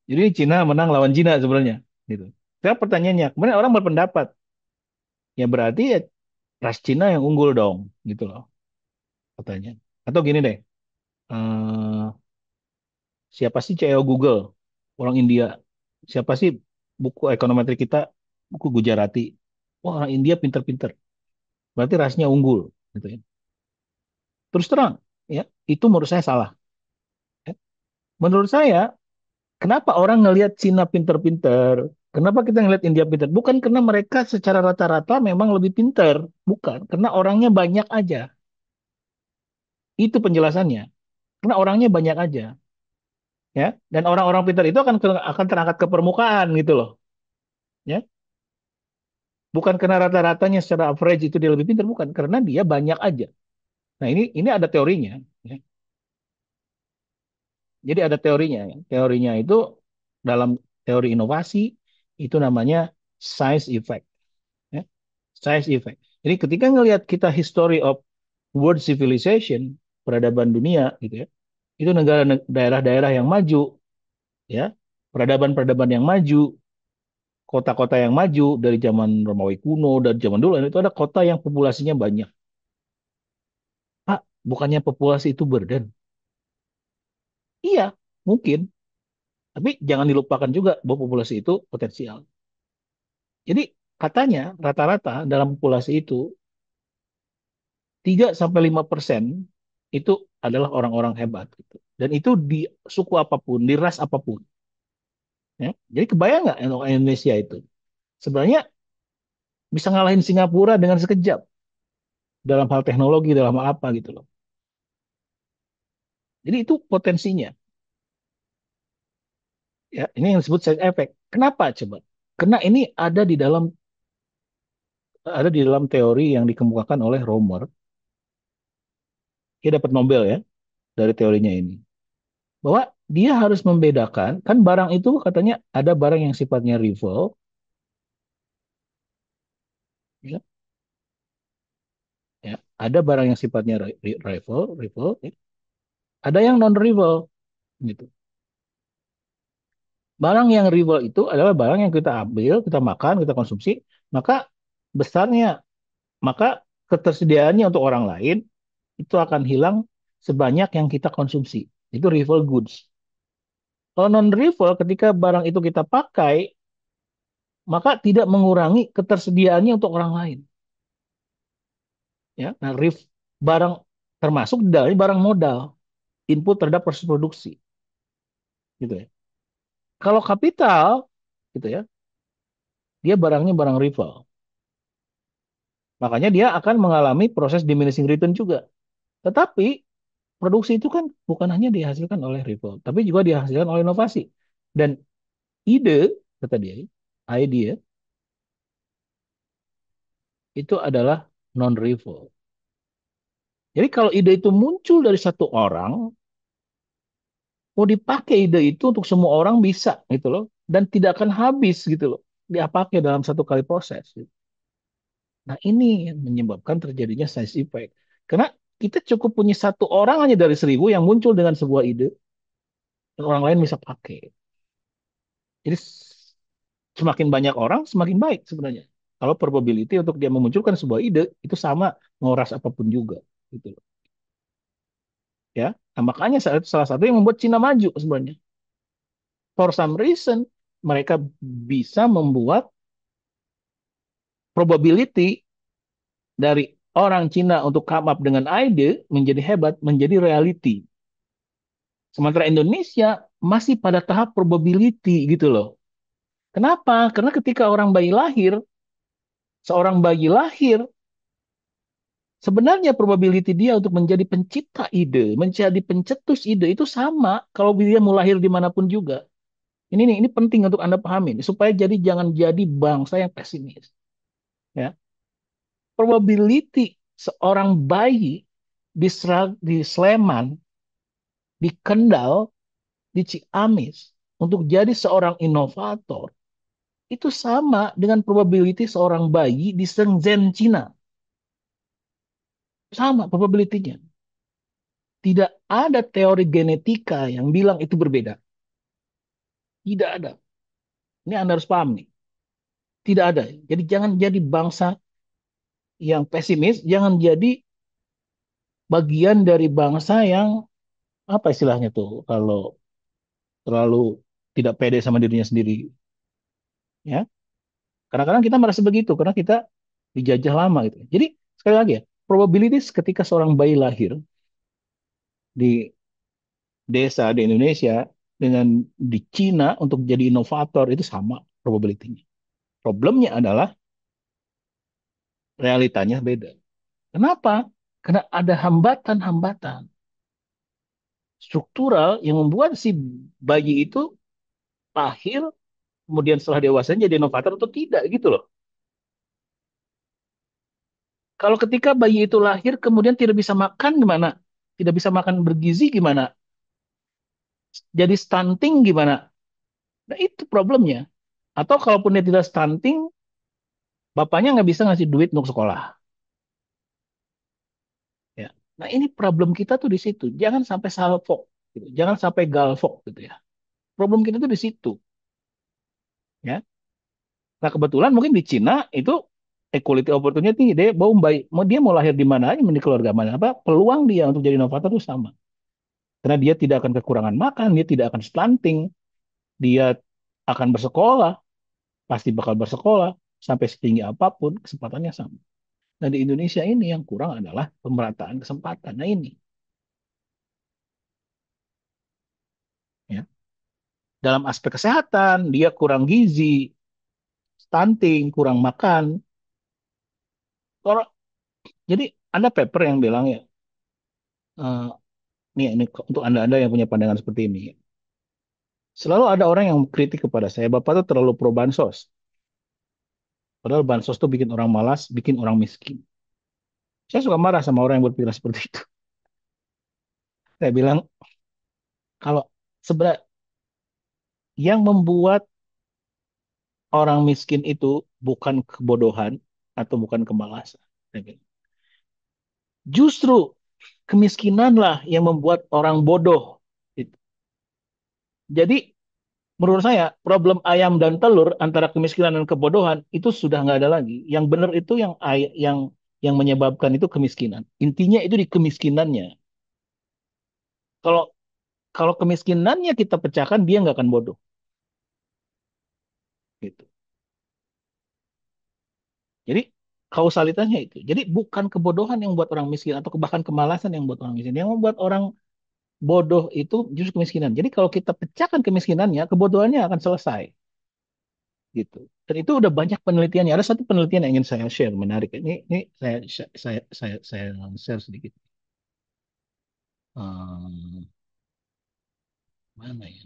Jadi Cina menang lawan Cina sebenarnya. Gitu. Sekarang pertanyaannya, kemudian orang berpendapat, ya berarti ya ras Cina yang unggul dong, gitu loh katanya. Atau gini deh, eh, siapa sih CEO Google? Orang India. Siapa sih buku ekonometri kita? Buku Gujarati. Wah, orang India pinter-pinter. Berarti rasnya unggul, gitu ya. Terus terang, ya, itu menurut saya salah. Ya. Menurut saya, kenapa orang ngelihat Cina pinter-pinter? Kenapa kita ngelihat India pinter? Bukan karena mereka secara rata-rata memang lebih pinter, bukan. Karena orangnya banyak aja. Itu penjelasannya. Karena orangnya banyak aja, ya. Dan orang-orang pinter itu akan terangkat ke permukaan gitu loh, ya. Bukan karena rata-ratanya secara average itu dia lebih pintar, bukan karena dia banyak aja. Nah, ini ada teorinya, ya. Jadi ada teorinya, ya. Teorinya itu dalam teori inovasi itu namanya size effect. Ya. Size effect. Jadi ketika ngelihat kita history of world civilization, peradaban dunia gitu ya, itu negara daerah-daerah yang maju, ya, peradaban-peradaban yang maju, kota-kota yang maju dari zaman Romawi kuno dan zaman dulu itu ada kota yang populasinya banyak. Pak, bukannya populasi itu burden? Iya, mungkin. Tapi jangan dilupakan juga bahwa populasi itu potensial. Jadi katanya rata-rata dalam populasi itu 3 sampai 5% itu adalah orang-orang hebat gitu. Dan itu di suku apapun, di ras apapun. Ya. Jadi kebayang nggak Indonesia itu? Sebenarnya bisa ngalahin Singapura dengan sekejap dalam hal teknologi, dalam hal apa gitu loh. Jadi itu potensinya. Ya, ini yang disebut side effect. Kenapa coba? Karena ini ada di dalam teori yang dikemukakan oleh Romer. Dia dapat Nobel ya dari teorinya ini. Bahwa dia harus membedakan, kan barang itu katanya ada barang yang sifatnya rival, ya, ya. Ada barang yang sifatnya rival, ya. Ada yang non rival gitu. Barang yang rival itu adalah barang yang kita ambil, kita makan, kita konsumsi, maka besarnya, maka ketersediaannya untuk orang lain itu akan hilang sebanyak yang kita konsumsi. Itu rival goods. Kalau non rival, ketika barang itu kita pakai, maka tidak mengurangi ketersediaannya untuk orang lain. Ya, nah, barang termasuk dari barang modal, input terhadap proses produksi, gitu ya. Kalau kapital, gitu ya, dia barangnya barang rival. Makanya dia akan mengalami proses diminishing return juga. Tetapi produksi itu kan bukan hanya dihasilkan oleh rival, tapi juga dihasilkan oleh inovasi. Dan ide, kata dia, idea, itu adalah non-rival. Jadi kalau ide itu muncul dari satu orang, mau dipakai ide itu untuk semua orang bisa gitu loh. Dan tidak akan habis gitu loh. Dia pakai dalam satu kali proses. Gitu. Nah ini yang menyebabkan terjadinya size effect. Karena kita cukup punya satu orang hanya dari 1.000 yang muncul dengan sebuah ide. Dan orang lain bisa pakai. Jadi semakin banyak orang, semakin baik sebenarnya. Kalau probability untuk dia memunculkan sebuah ide, itu sama ngoras apapun juga. Gitu loh. Ya, nah, makanya salah satu yang membuat Cina maju sebenarnya. For some reason, mereka bisa membuat probability dari orang Cina untuk come up dengan ide menjadi hebat, menjadi reality. Sementara Indonesia masih pada tahap probability gitu loh. Kenapa? Karena ketika seorang bayi lahir, sebenarnya probability dia untuk menjadi pencipta ide, menjadi pencetus ide itu sama kalau dia mau lahir dimanapun juga. Ini nih, ini penting untuk Anda pahami supaya jadi jangan jadi bangsa yang pesimis. Ya, probability seorang bayi di Sleman, di Kendal, di Ciamis untuk jadi seorang inovator itu sama dengan probability seorang bayi di Shenzhen, Cina. Sama probability-nya. Tidak ada teori genetika yang bilang itu berbeda. Tidak ada. Ini Anda harus paham nih. Tidak ada. Jadi jangan jadi bangsa yang pesimis, jangan jadi bagian dari bangsa yang apa istilahnya tuh kalau terlalu tidak pede sama dirinya sendiri, ya. Kadang-kadang kita merasa begitu karena kita dijajah lama gitu. Jadi sekali lagi ya, probabilities ketika seorang bayi lahir di desa di Indonesia dengan di Cina untuk jadi inovator itu sama probability-nya. Problemnya adalah realitanya beda. Kenapa? Karena ada hambatan-hambatan struktural yang membuat si bayi itu lahir kemudian setelah dewasa jadi inovator atau tidak gitu loh. Kalau ketika bayi itu lahir kemudian tidak bisa makan gimana? Tidak bisa makan bergizi gimana? Jadi stunting gimana? Nah itu problemnya. Atau kalaupun dia tidak stunting, bapaknya nggak bisa ngasih duit untuk sekolah. Ya. Nah ini problem kita tuh di situ. Jangan sampai salfok, gitu. Jangan sampai galfok gitu ya. Problem kita tuh di situ. Ya. Nah kebetulan mungkin di Cina itu equality opportunity dia dia mau lahir di mana aja, di keluarga mana apa, peluang dia untuk jadi inovator itu sama. Karena dia tidak akan kekurangan makan, dia tidak akan stunting, dia akan bersekolah, pasti bakal bersekolah sampai setinggi apapun kesempatannya sama. Nah di Indonesia ini yang kurang adalah pemerataan kesempatan. Nah ini ya. Dalam aspek kesehatan dia kurang gizi, stunting, kurang makan. Orang, jadi ada paper yang bilang ya, eh, nih ini untuk anda-anda yang punya pandangan seperti ini. Selalu ada orang yang kritik kepada saya, Bapak tuh terlalu pro bansos. Padahal bansos tuh bikin orang malas, bikin orang miskin. Saya suka marah sama orang yang berpikir seperti itu. Saya bilang, kalau sebenarnya yang membuat orang miskin itu bukan kebodohan atau bukan kemalasan. Saya bilang. Justru kemiskinanlah yang membuat orang bodoh. Gitu. Jadi menurut saya problem ayam dan telur antara kemiskinan dan kebodohan itu sudah nggak ada lagi. Yang benar itu yang menyebabkan itu kemiskinan. Intinya itu di kemiskinannya. Kalau kalau kemiskinannya kita pecahkan, dia nggak akan bodoh. Gitu. Jadi kausalitasnya itu. Jadi bukan kebodohan yang membuat orang miskin atau bahkan kemalasan yang membuat orang miskin. Yang membuat orang bodoh itu justru kemiskinan. Jadi kalau kita pecahkan kemiskinannya, kebodohannya akan selesai. Gitu. Dan itu udah banyak penelitiannya. Ada satu penelitian yang ingin saya share menarik. Ini saya share sedikit. Hmm, mana ya?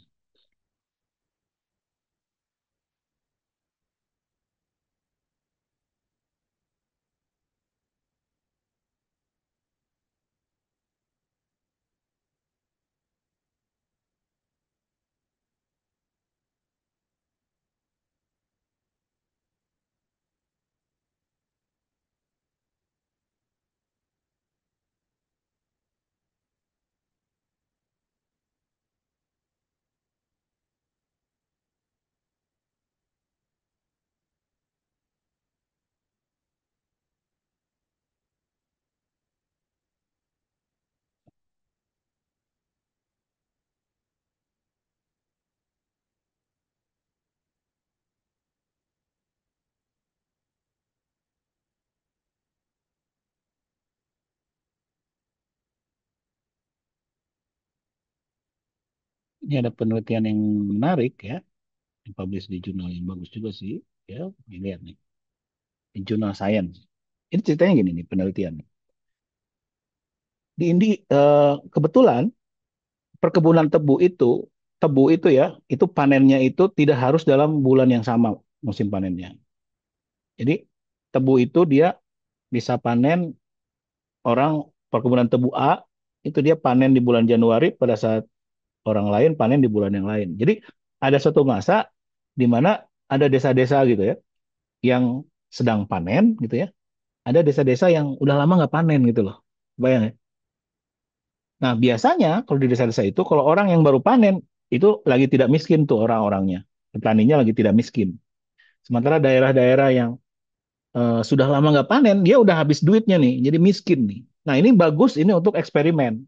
Ini ada penelitian yang menarik ya, yang publish di jurnal yang bagus juga sih. Ya, ini lihat nih, di jurnal Science. Ini ceritanya gini nih penelitian. Kebetulan perkebunan tebu itu ya, itu panennya itu tidak harus dalam bulan yang sama musim panennya. Jadi tebu itu dia bisa panen orang perkebunan tebu A itu dia panen di bulan Januari pada saat orang lain panen di bulan yang lain. Jadi ada satu masa di mana ada desa-desa gitu ya yang sedang panen gitu ya. Ada desa-desa yang udah lama nggak panen gitu loh. Bayang ya. Nah biasanya kalau di desa-desa itu kalau orang yang baru panen itu lagi tidak miskin tuh orang-orangnya. Petaninya lagi tidak miskin. Sementara daerah-daerah yang sudah lama nggak panen, dia udah habis duitnya nih, jadi miskin nih. Nah ini bagus ini untuk eksperimen.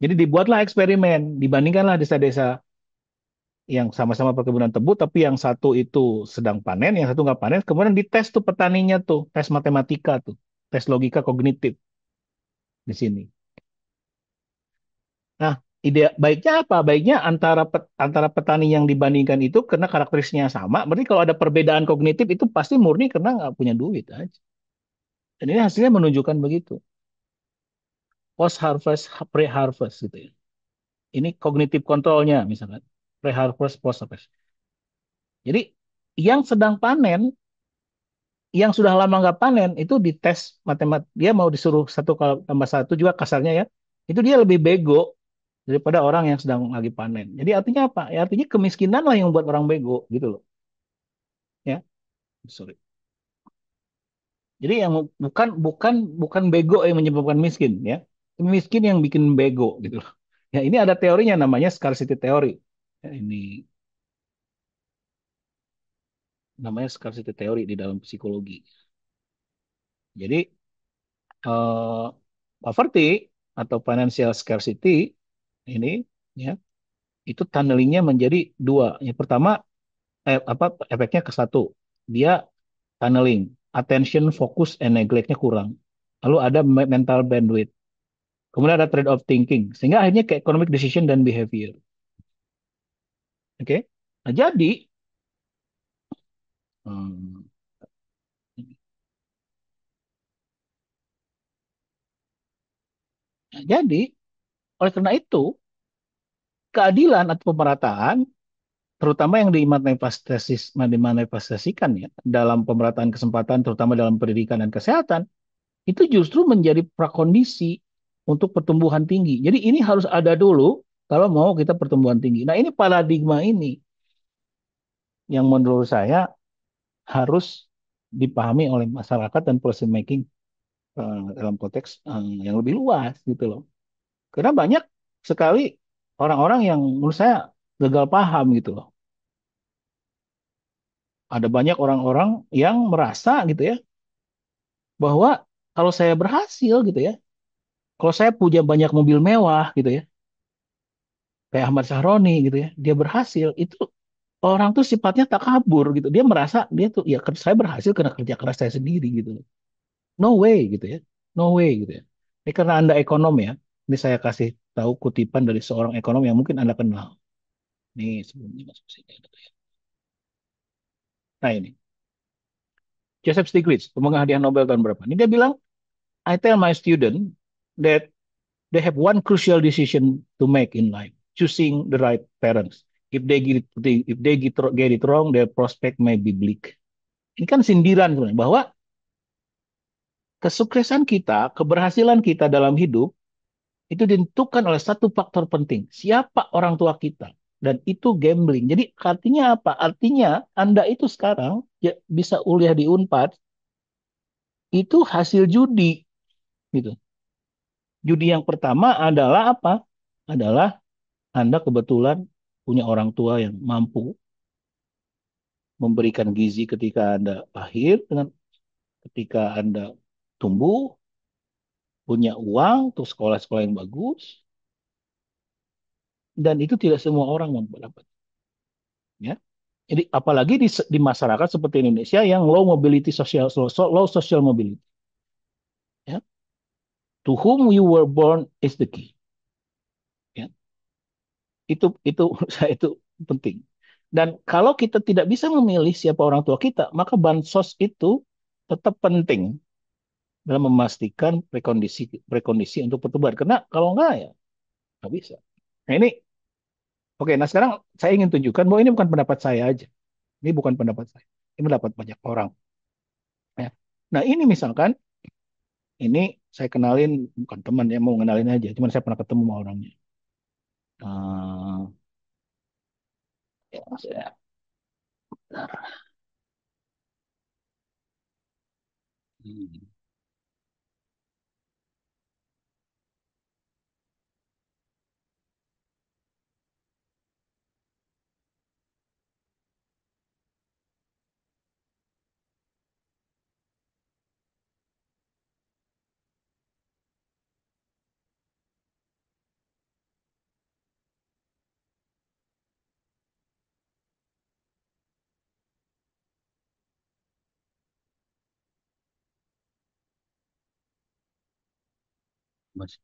Jadi dibuatlah eksperimen, dibandingkanlah desa-desa yang sama-sama perkebunan tebu, tapi yang satu itu sedang panen, yang satu nggak panen. Kemudian dites tuh petaninya tuh, tes matematika tuh, tes logika kognitif di sini. Nah, ide baiknya apa? Baiknya antara petani yang dibandingkan itu karena karakteristiknya sama. Berarti kalau ada perbedaan kognitif itu pasti murni karena nggak punya duit aja. Dan ini hasilnya menunjukkan begitu. Post harvest, pre harvest gitu ya. Ini kognitif kontrolnya misalkan pre harvest, post harvest. Jadi yang sedang panen, yang sudah lama nggak panen itu dites dia mau disuruh satu kalau tambah satu juga kasarnya ya, itu dia lebih bego daripada orang yang sedang lagi panen. Jadi artinya apa? Ya artinya kemiskinan lah yang membuat orang bego gitu loh. Sorry. Jadi yang bukan bukan bukan bego yang menyebabkan miskin ya. Miskin yang bikin bego gitu loh. Ya ini ada teorinya namanya scarcity theory. Ya, ini namanya scarcity theory di dalam psikologi. Jadi eh, poverty atau financial scarcity ini ya itu tunnelingnya menjadi dua. Yang pertama apa efeknya ke satu. Dia tunneling, attention, focus, and neglectnya kurang. Lalu ada mental bandwidth. Kemudian ada trade off thinking, sehingga akhirnya ke economic decision dan behavior. Oke, okay? Nah hmm, jadi oleh karena itu keadilan atau pemerataan, terutama yang dimanifestasikan ya dalam pemerataan kesempatan, terutama dalam pendidikan dan kesehatan, itu justru menjadi prakondisi untuk pertumbuhan tinggi. Jadi ini harus ada dulu kalau mau kita pertumbuhan tinggi. Nah ini paradigma ini yang menurut saya harus dipahami oleh masyarakat dan policy making dalam konteks yang lebih luas gitu loh. Karena banyak sekali orang-orang yang menurut saya gagal paham gitu loh. Ada banyak orang-orang yang merasa gitu ya bahwa kalau saya berhasil gitu ya, kalau saya punya banyak mobil mewah gitu ya, kayak Ahmad Sahroni gitu ya, dia berhasil itu orang tuh sifatnya takabur gitu. Dia merasa dia tuh ya saya berhasil karena kerja keras saya sendiri gitu loh. No way gitu ya. No way gitu ya. Ini karena Anda ekonom ya. Ini saya kasih tahu kutipan dari seorang ekonom yang mungkin Anda kenal. Nih sebelumnya masuk sini. Nah ini. Joseph Stiglitz, pemegang hadiah Nobel tahun berapa? Ini dia bilang, I tell my student that they have one crucial decision to make in life, choosing the right parents. If they get it wrong, their prospect may be bleak. Ini kan sindiran sebenarnya bahwa kesuksesan kita, keberhasilan kita dalam hidup itu ditentukan oleh satu faktor penting. Siapa orang tua kita? Dan itu gambling. Jadi artinya apa? Artinya Anda itu sekarang ya, bisa kuliah di Unpad itu hasil judi gitu. Judi yang pertama adalah apa? Adalah Anda kebetulan punya orang tua yang mampu memberikan gizi ketika Anda lahir dengan ketika Anda tumbuh, punya uang untuk sekolah-sekolah yang bagus dan itu tidak semua orang mampu dapat ya. Jadi apalagi di masyarakat seperti Indonesia yang low mobility social low social mobility ya. To whom you were born is the key ya. Itu saya itu penting. Dan kalau kita tidak bisa memilih siapa orang tua kita, maka bansos itu tetap penting dalam memastikan prekondisi prekondisi untuk pertumbuhan. Karena kalau enggak ya nggak bisa. Nah ini oke. Nah sekarang saya ingin tunjukkan bahwa ini bukan pendapat saya aja. Ini bukan pendapat saya. Ini pendapat banyak orang. Ya. Nah ini misalkan ini saya kenalin bukan teman ya mau kenalin aja. Cuman saya pernah ketemu sama orangnya. Eh, ya, saya, hmm, Mas.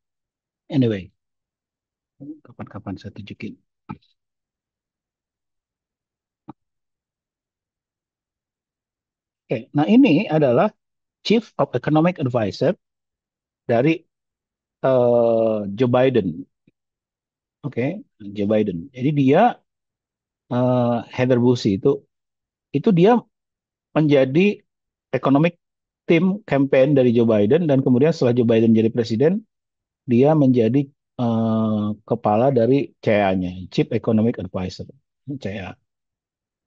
Anyway, kapan-kapan saya tunjukin. Oke, nah ini adalah Chief of Economic Advisor dari Joe Biden. Oke, Joe Biden. Jadi dia Heather Busi itu dia menjadi economic team campaign dari Joe Biden dan kemudian setelah Joe Biden jadi presiden, dia menjadi kepala dari CEA-nya, Chief Economic Advisor, CEA.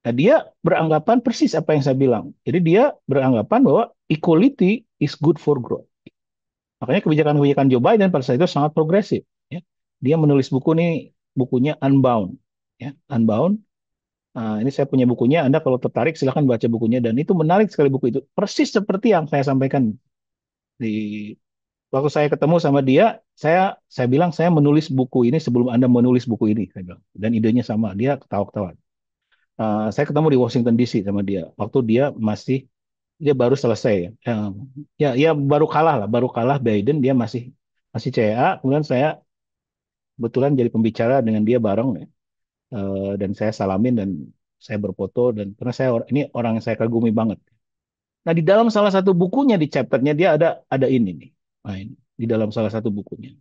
Nah, dia beranggapan persis apa yang saya bilang. Jadi dia beranggapan bahwa equality is good for growth. Makanya kebijakan-kebijakan Joe Biden pada saat itu sangat progresif. Ya. Dia menulis buku nih, bukunya Unbound. Ya, Unbound. Nah, ini saya punya bukunya. Anda kalau tertarik silahkan baca bukunya. Dan itu menarik sekali buku itu. Persis seperti yang saya sampaikan di waktu saya ketemu sama dia. Saya bilang saya menulis buku ini sebelum Anda menulis buku ini. Saya bilang. Dan idenya sama. Dia ketawa-ketawa. Saya ketemu di Washington DC sama dia. Waktu dia baru selesai. Ya baru kalah lah, baru kalah Biden. Dia masih masih CA. Kemudian saya kebetulan jadi pembicara dengan dia bareng ya. Dan saya salamin dan saya berfoto dan karena ini orang yang saya kagumi banget. Nah, di dalam salah satu bukunya di chapternya dia ada ini nih. Nah, ini, di dalam salah satu bukunya.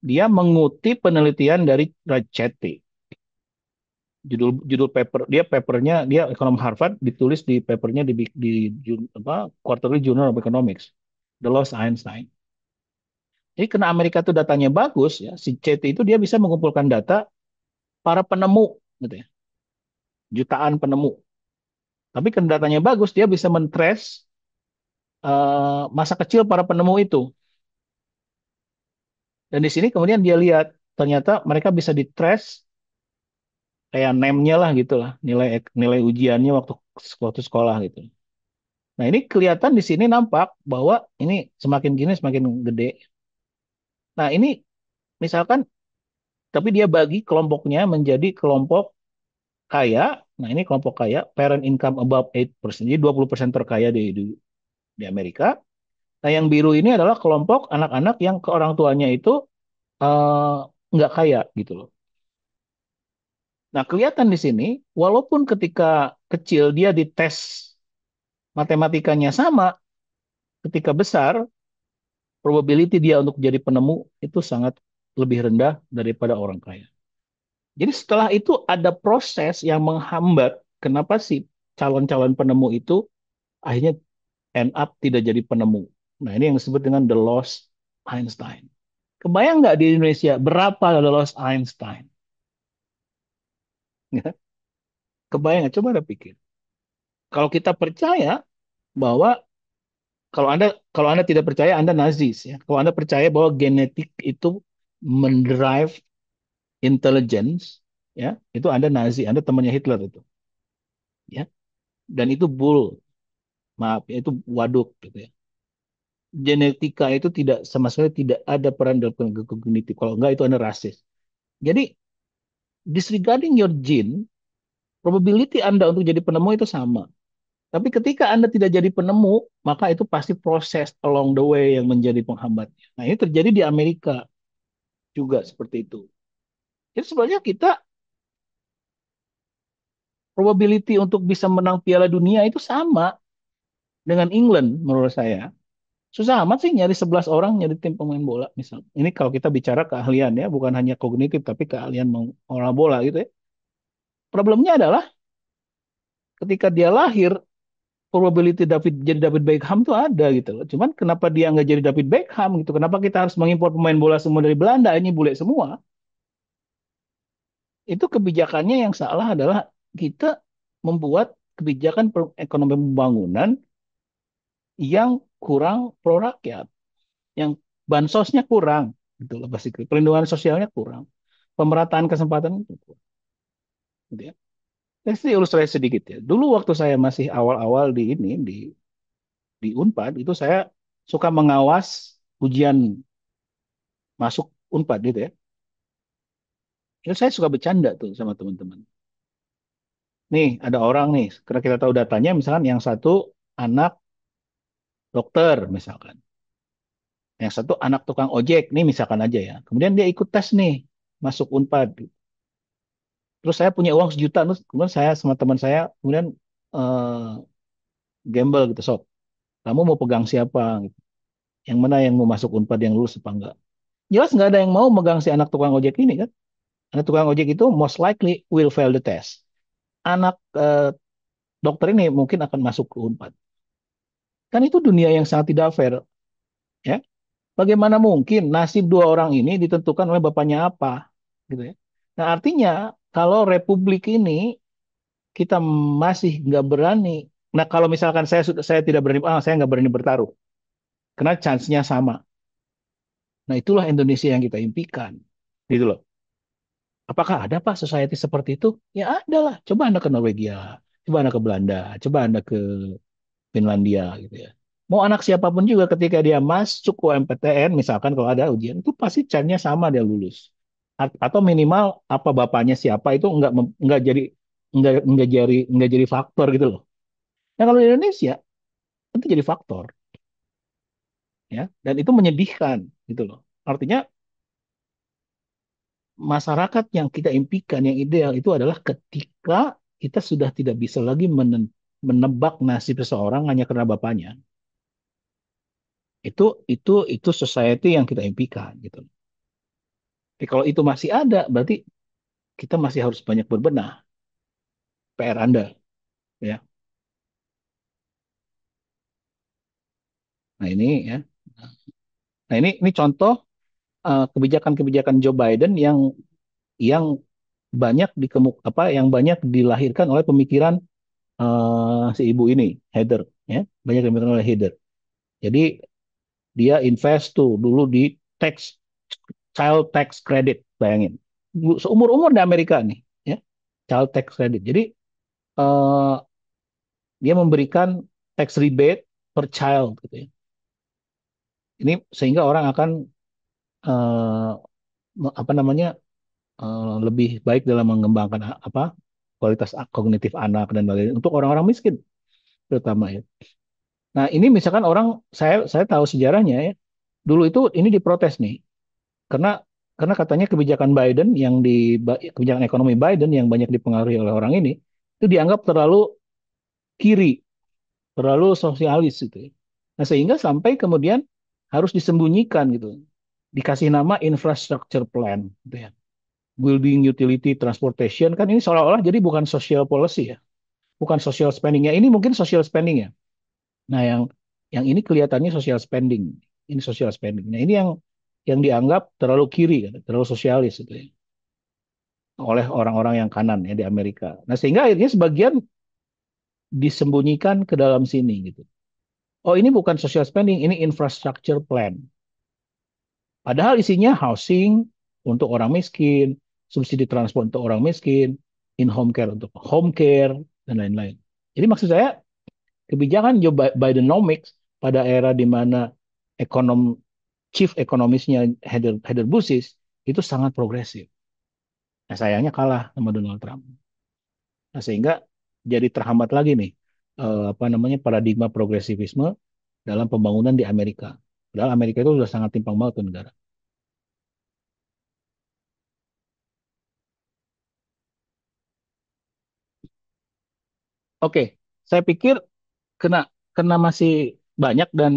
Dia mengutip penelitian dari Ricchetti. Judul judul papernya dia ekonom Harvard ditulis di papernya apa Quarterly Journal of Economics. The Lost Einstein. Jadi karena Amerika itu datanya bagus ya, si CT itu dia bisa mengumpulkan data para penemu gitu ya, jutaan penemu. Tapi karena datanya bagus, dia bisa mentrace masa kecil para penemu itu. Dan di sini kemudian dia lihat ternyata mereka bisa ditrace kayak name-nya lah gitu lah, nilai nilai ujiannya waktu waktu sekolah gitu. Nah, ini kelihatan di sini nampak bahwa ini semakin gini semakin gede. Nah, ini misalkan tapi dia bagi kelompoknya menjadi kelompok kaya. Nah, ini kelompok kaya, parent income above 8%. Jadi 20% terkaya di Amerika. Nah, yang biru ini adalah kelompok anak-anak yang ke orang tuanya itu eh, nggak kaya gitu loh. Nah, kelihatan di sini, walaupun ketika kecil dia dites matematikanya sama, ketika besar, probability dia untuk jadi penemu itu sangat lebih rendah daripada orang kaya. Jadi setelah itu ada proses yang menghambat kenapa sih calon-calon penemu itu akhirnya end up tidak jadi penemu. Nah, ini yang disebut dengan the lost Einstein. Kebayang nggak di Indonesia berapa the lost Einstein? Kebayang nggak? Coba ada pikir. Kalau kita percaya bahwa kalau Anda tidak percaya Anda Nazis ya. Kalau Anda percaya bahwa genetik itu mendrive intelligence ya, itu Anda Nazi, Anda temannya Hitler itu ya. Dan itu bull, maaf ya, itu waduk gitu ya. Genetika itu tidak sama sekali tidak ada peran dalam kognitif. Kalau enggak itu Anda rasis. Jadi disregarding your gene, probability Anda untuk jadi penemu itu sama. Tapi ketika Anda tidak jadi penemu, maka itu pasti proses along the way yang menjadi penghambatnya. Nah, ini terjadi di Amerika juga seperti itu. Jadi sebenarnya kita probability untuk bisa menang Piala Dunia itu sama dengan England menurut saya. Susah amat sih nyari 11 orang nyari tim pemain bola misal. Ini kalau kita bicara keahlian ya, bukan hanya kognitif tapi keahlian mengolah bola gitu ya. Problemnya adalah ketika dia lahir probability jadi David Beckham tuh ada gitu loh. Cuman kenapa dia nggak jadi David Beckham gitu? Kenapa kita harus mengimpor pemain bola semua dari Belanda? Ini bule semua. Itu kebijakannya yang salah adalah kita membuat kebijakan ekonomi pembangunan yang kurang pro rakyat, yang bansosnya kurang, gitu loh, basically. Perlindungan sosialnya kurang, pemerataan kesempatan itu kurang, gitu ya. Ini ilustrasi sedikit ya. Dulu waktu saya masih awal-awal di Unpad itu saya suka mengawas ujian masuk Unpad gitu ya. Itu saya suka bercanda tuh sama teman-teman. Nih ada orang nih, karena kita tahu datanya, misalkan yang satu anak dokter misalkan, yang satu anak tukang ojek nih misalkan aja ya. Kemudian dia ikut tes nih masuk Unpad. Terus saya punya uang 1 juta, terus kemudian saya sama teman saya kemudian eh, gamble gitu sob. Kamu mau pegang siapa? Gitu. Yang mana yang mau masuk Unpad yang lulus apa enggak? Jelas nggak ada yang mau megang si anak tukang ojek ini kan? Anak tukang ojek itu most likely will fail the test. Anak dokter ini mungkin akan masuk ke Unpad. Kan itu dunia yang sangat tidak fair, ya. Bagaimana mungkin nasib dua orang ini ditentukan oleh bapaknya apa, gitu ya. Nah, artinya kalau republik ini kita masih nggak berani. Nah, kalau misalkan saya tidak berani, saya nggak berani bertaruh, karena chance-nya sama. Nah, itulah Indonesia yang kita impikan, gitu loh. Apakah ada Pak society seperti itu? Ya ada lah. Coba Anda ke Norwegia, coba Anda ke Belanda, coba Anda ke Finlandia, gitu ya. Mau anak siapapun juga ketika dia masuk UMPTN, misalkan kalau ada ujian, itu pasti chance-nya sama dia lulus. Atau minimal apa bapaknya siapa itu nggak jadi faktor gitu loh. Nah kalau di Indonesia itu jadi faktor ya, dan itu menyedihkan gitu loh. Artinya masyarakat yang kita impikan yang ideal itu adalah ketika kita sudah tidak bisa lagi menebak nasib seseorang hanya karena bapaknya. Itu society yang kita impikan gitu. Tapi kalau itu masih ada, berarti kita masih harus banyak berbenah. PR Anda ya. Nah ini ya. Nah ini contoh kebijakan-kebijakan Joe Biden yang banyak yang banyak dilahirkan oleh pemikiran si ibu ini, Heather ya. Banyak dilahirkan oleh Heather. Jadi dia invest tuh dulu di tax child tax credit, bayangin. Seumur-umur di Amerika nih ya, child tax credit. Jadi eh, dia memberikan tax rebate per child gitu ya. Ini sehingga orang akan eh, apa namanya lebih baik dalam mengembangkan kualitas kognitif anak dan lain-lain untuk orang-orang miskin terutama ya. Nah ini misalkan saya tahu sejarahnya ya. Dulu itu ini diprotes nih karena katanya kebijakan ekonomi Biden yang banyak dipengaruhi oleh orang ini itu dianggap terlalu kiri, terlalu sosialis gitu ya. Nah sehingga sampai kemudian harus disembunyikan gitu, dikasih nama infrastructure plan gitu ya. Building utility transportation kan ini seolah-olah jadi bukan social policy ya, bukan social spending ya. Ini mungkin social spending ya. Nah, yang ini kelihatannya social spending. Ini social spending. Nah, ini yang dianggap terlalu kiri kan, terlalu sosialis gitu ya, oleh orang-orang yang kanan ya di Amerika. Nah, sehingga akhirnya sebagian disembunyikan ke dalam sini gitu. Oh, ini bukan social spending, ini infrastructure plan. Padahal isinya housing untuk orang miskin, subsidi transport untuk orang miskin, in-home care untuk home care, dan lain-lain. Jadi maksud saya, kebijakan Joe Bidenomics pada era di mana ekonom chief ekonomisnya Heather Buttigieg itu sangat progresif. Nah, sayangnya kalah sama Donald Trump. Nah, sehingga jadi terhambat lagi nih apa namanya paradigma progresivisme dalam pembangunan di Amerika. Padahal Amerika itu sudah sangat timpang banget tuh negara. Oke, saya pikir kena kena masih banyak dan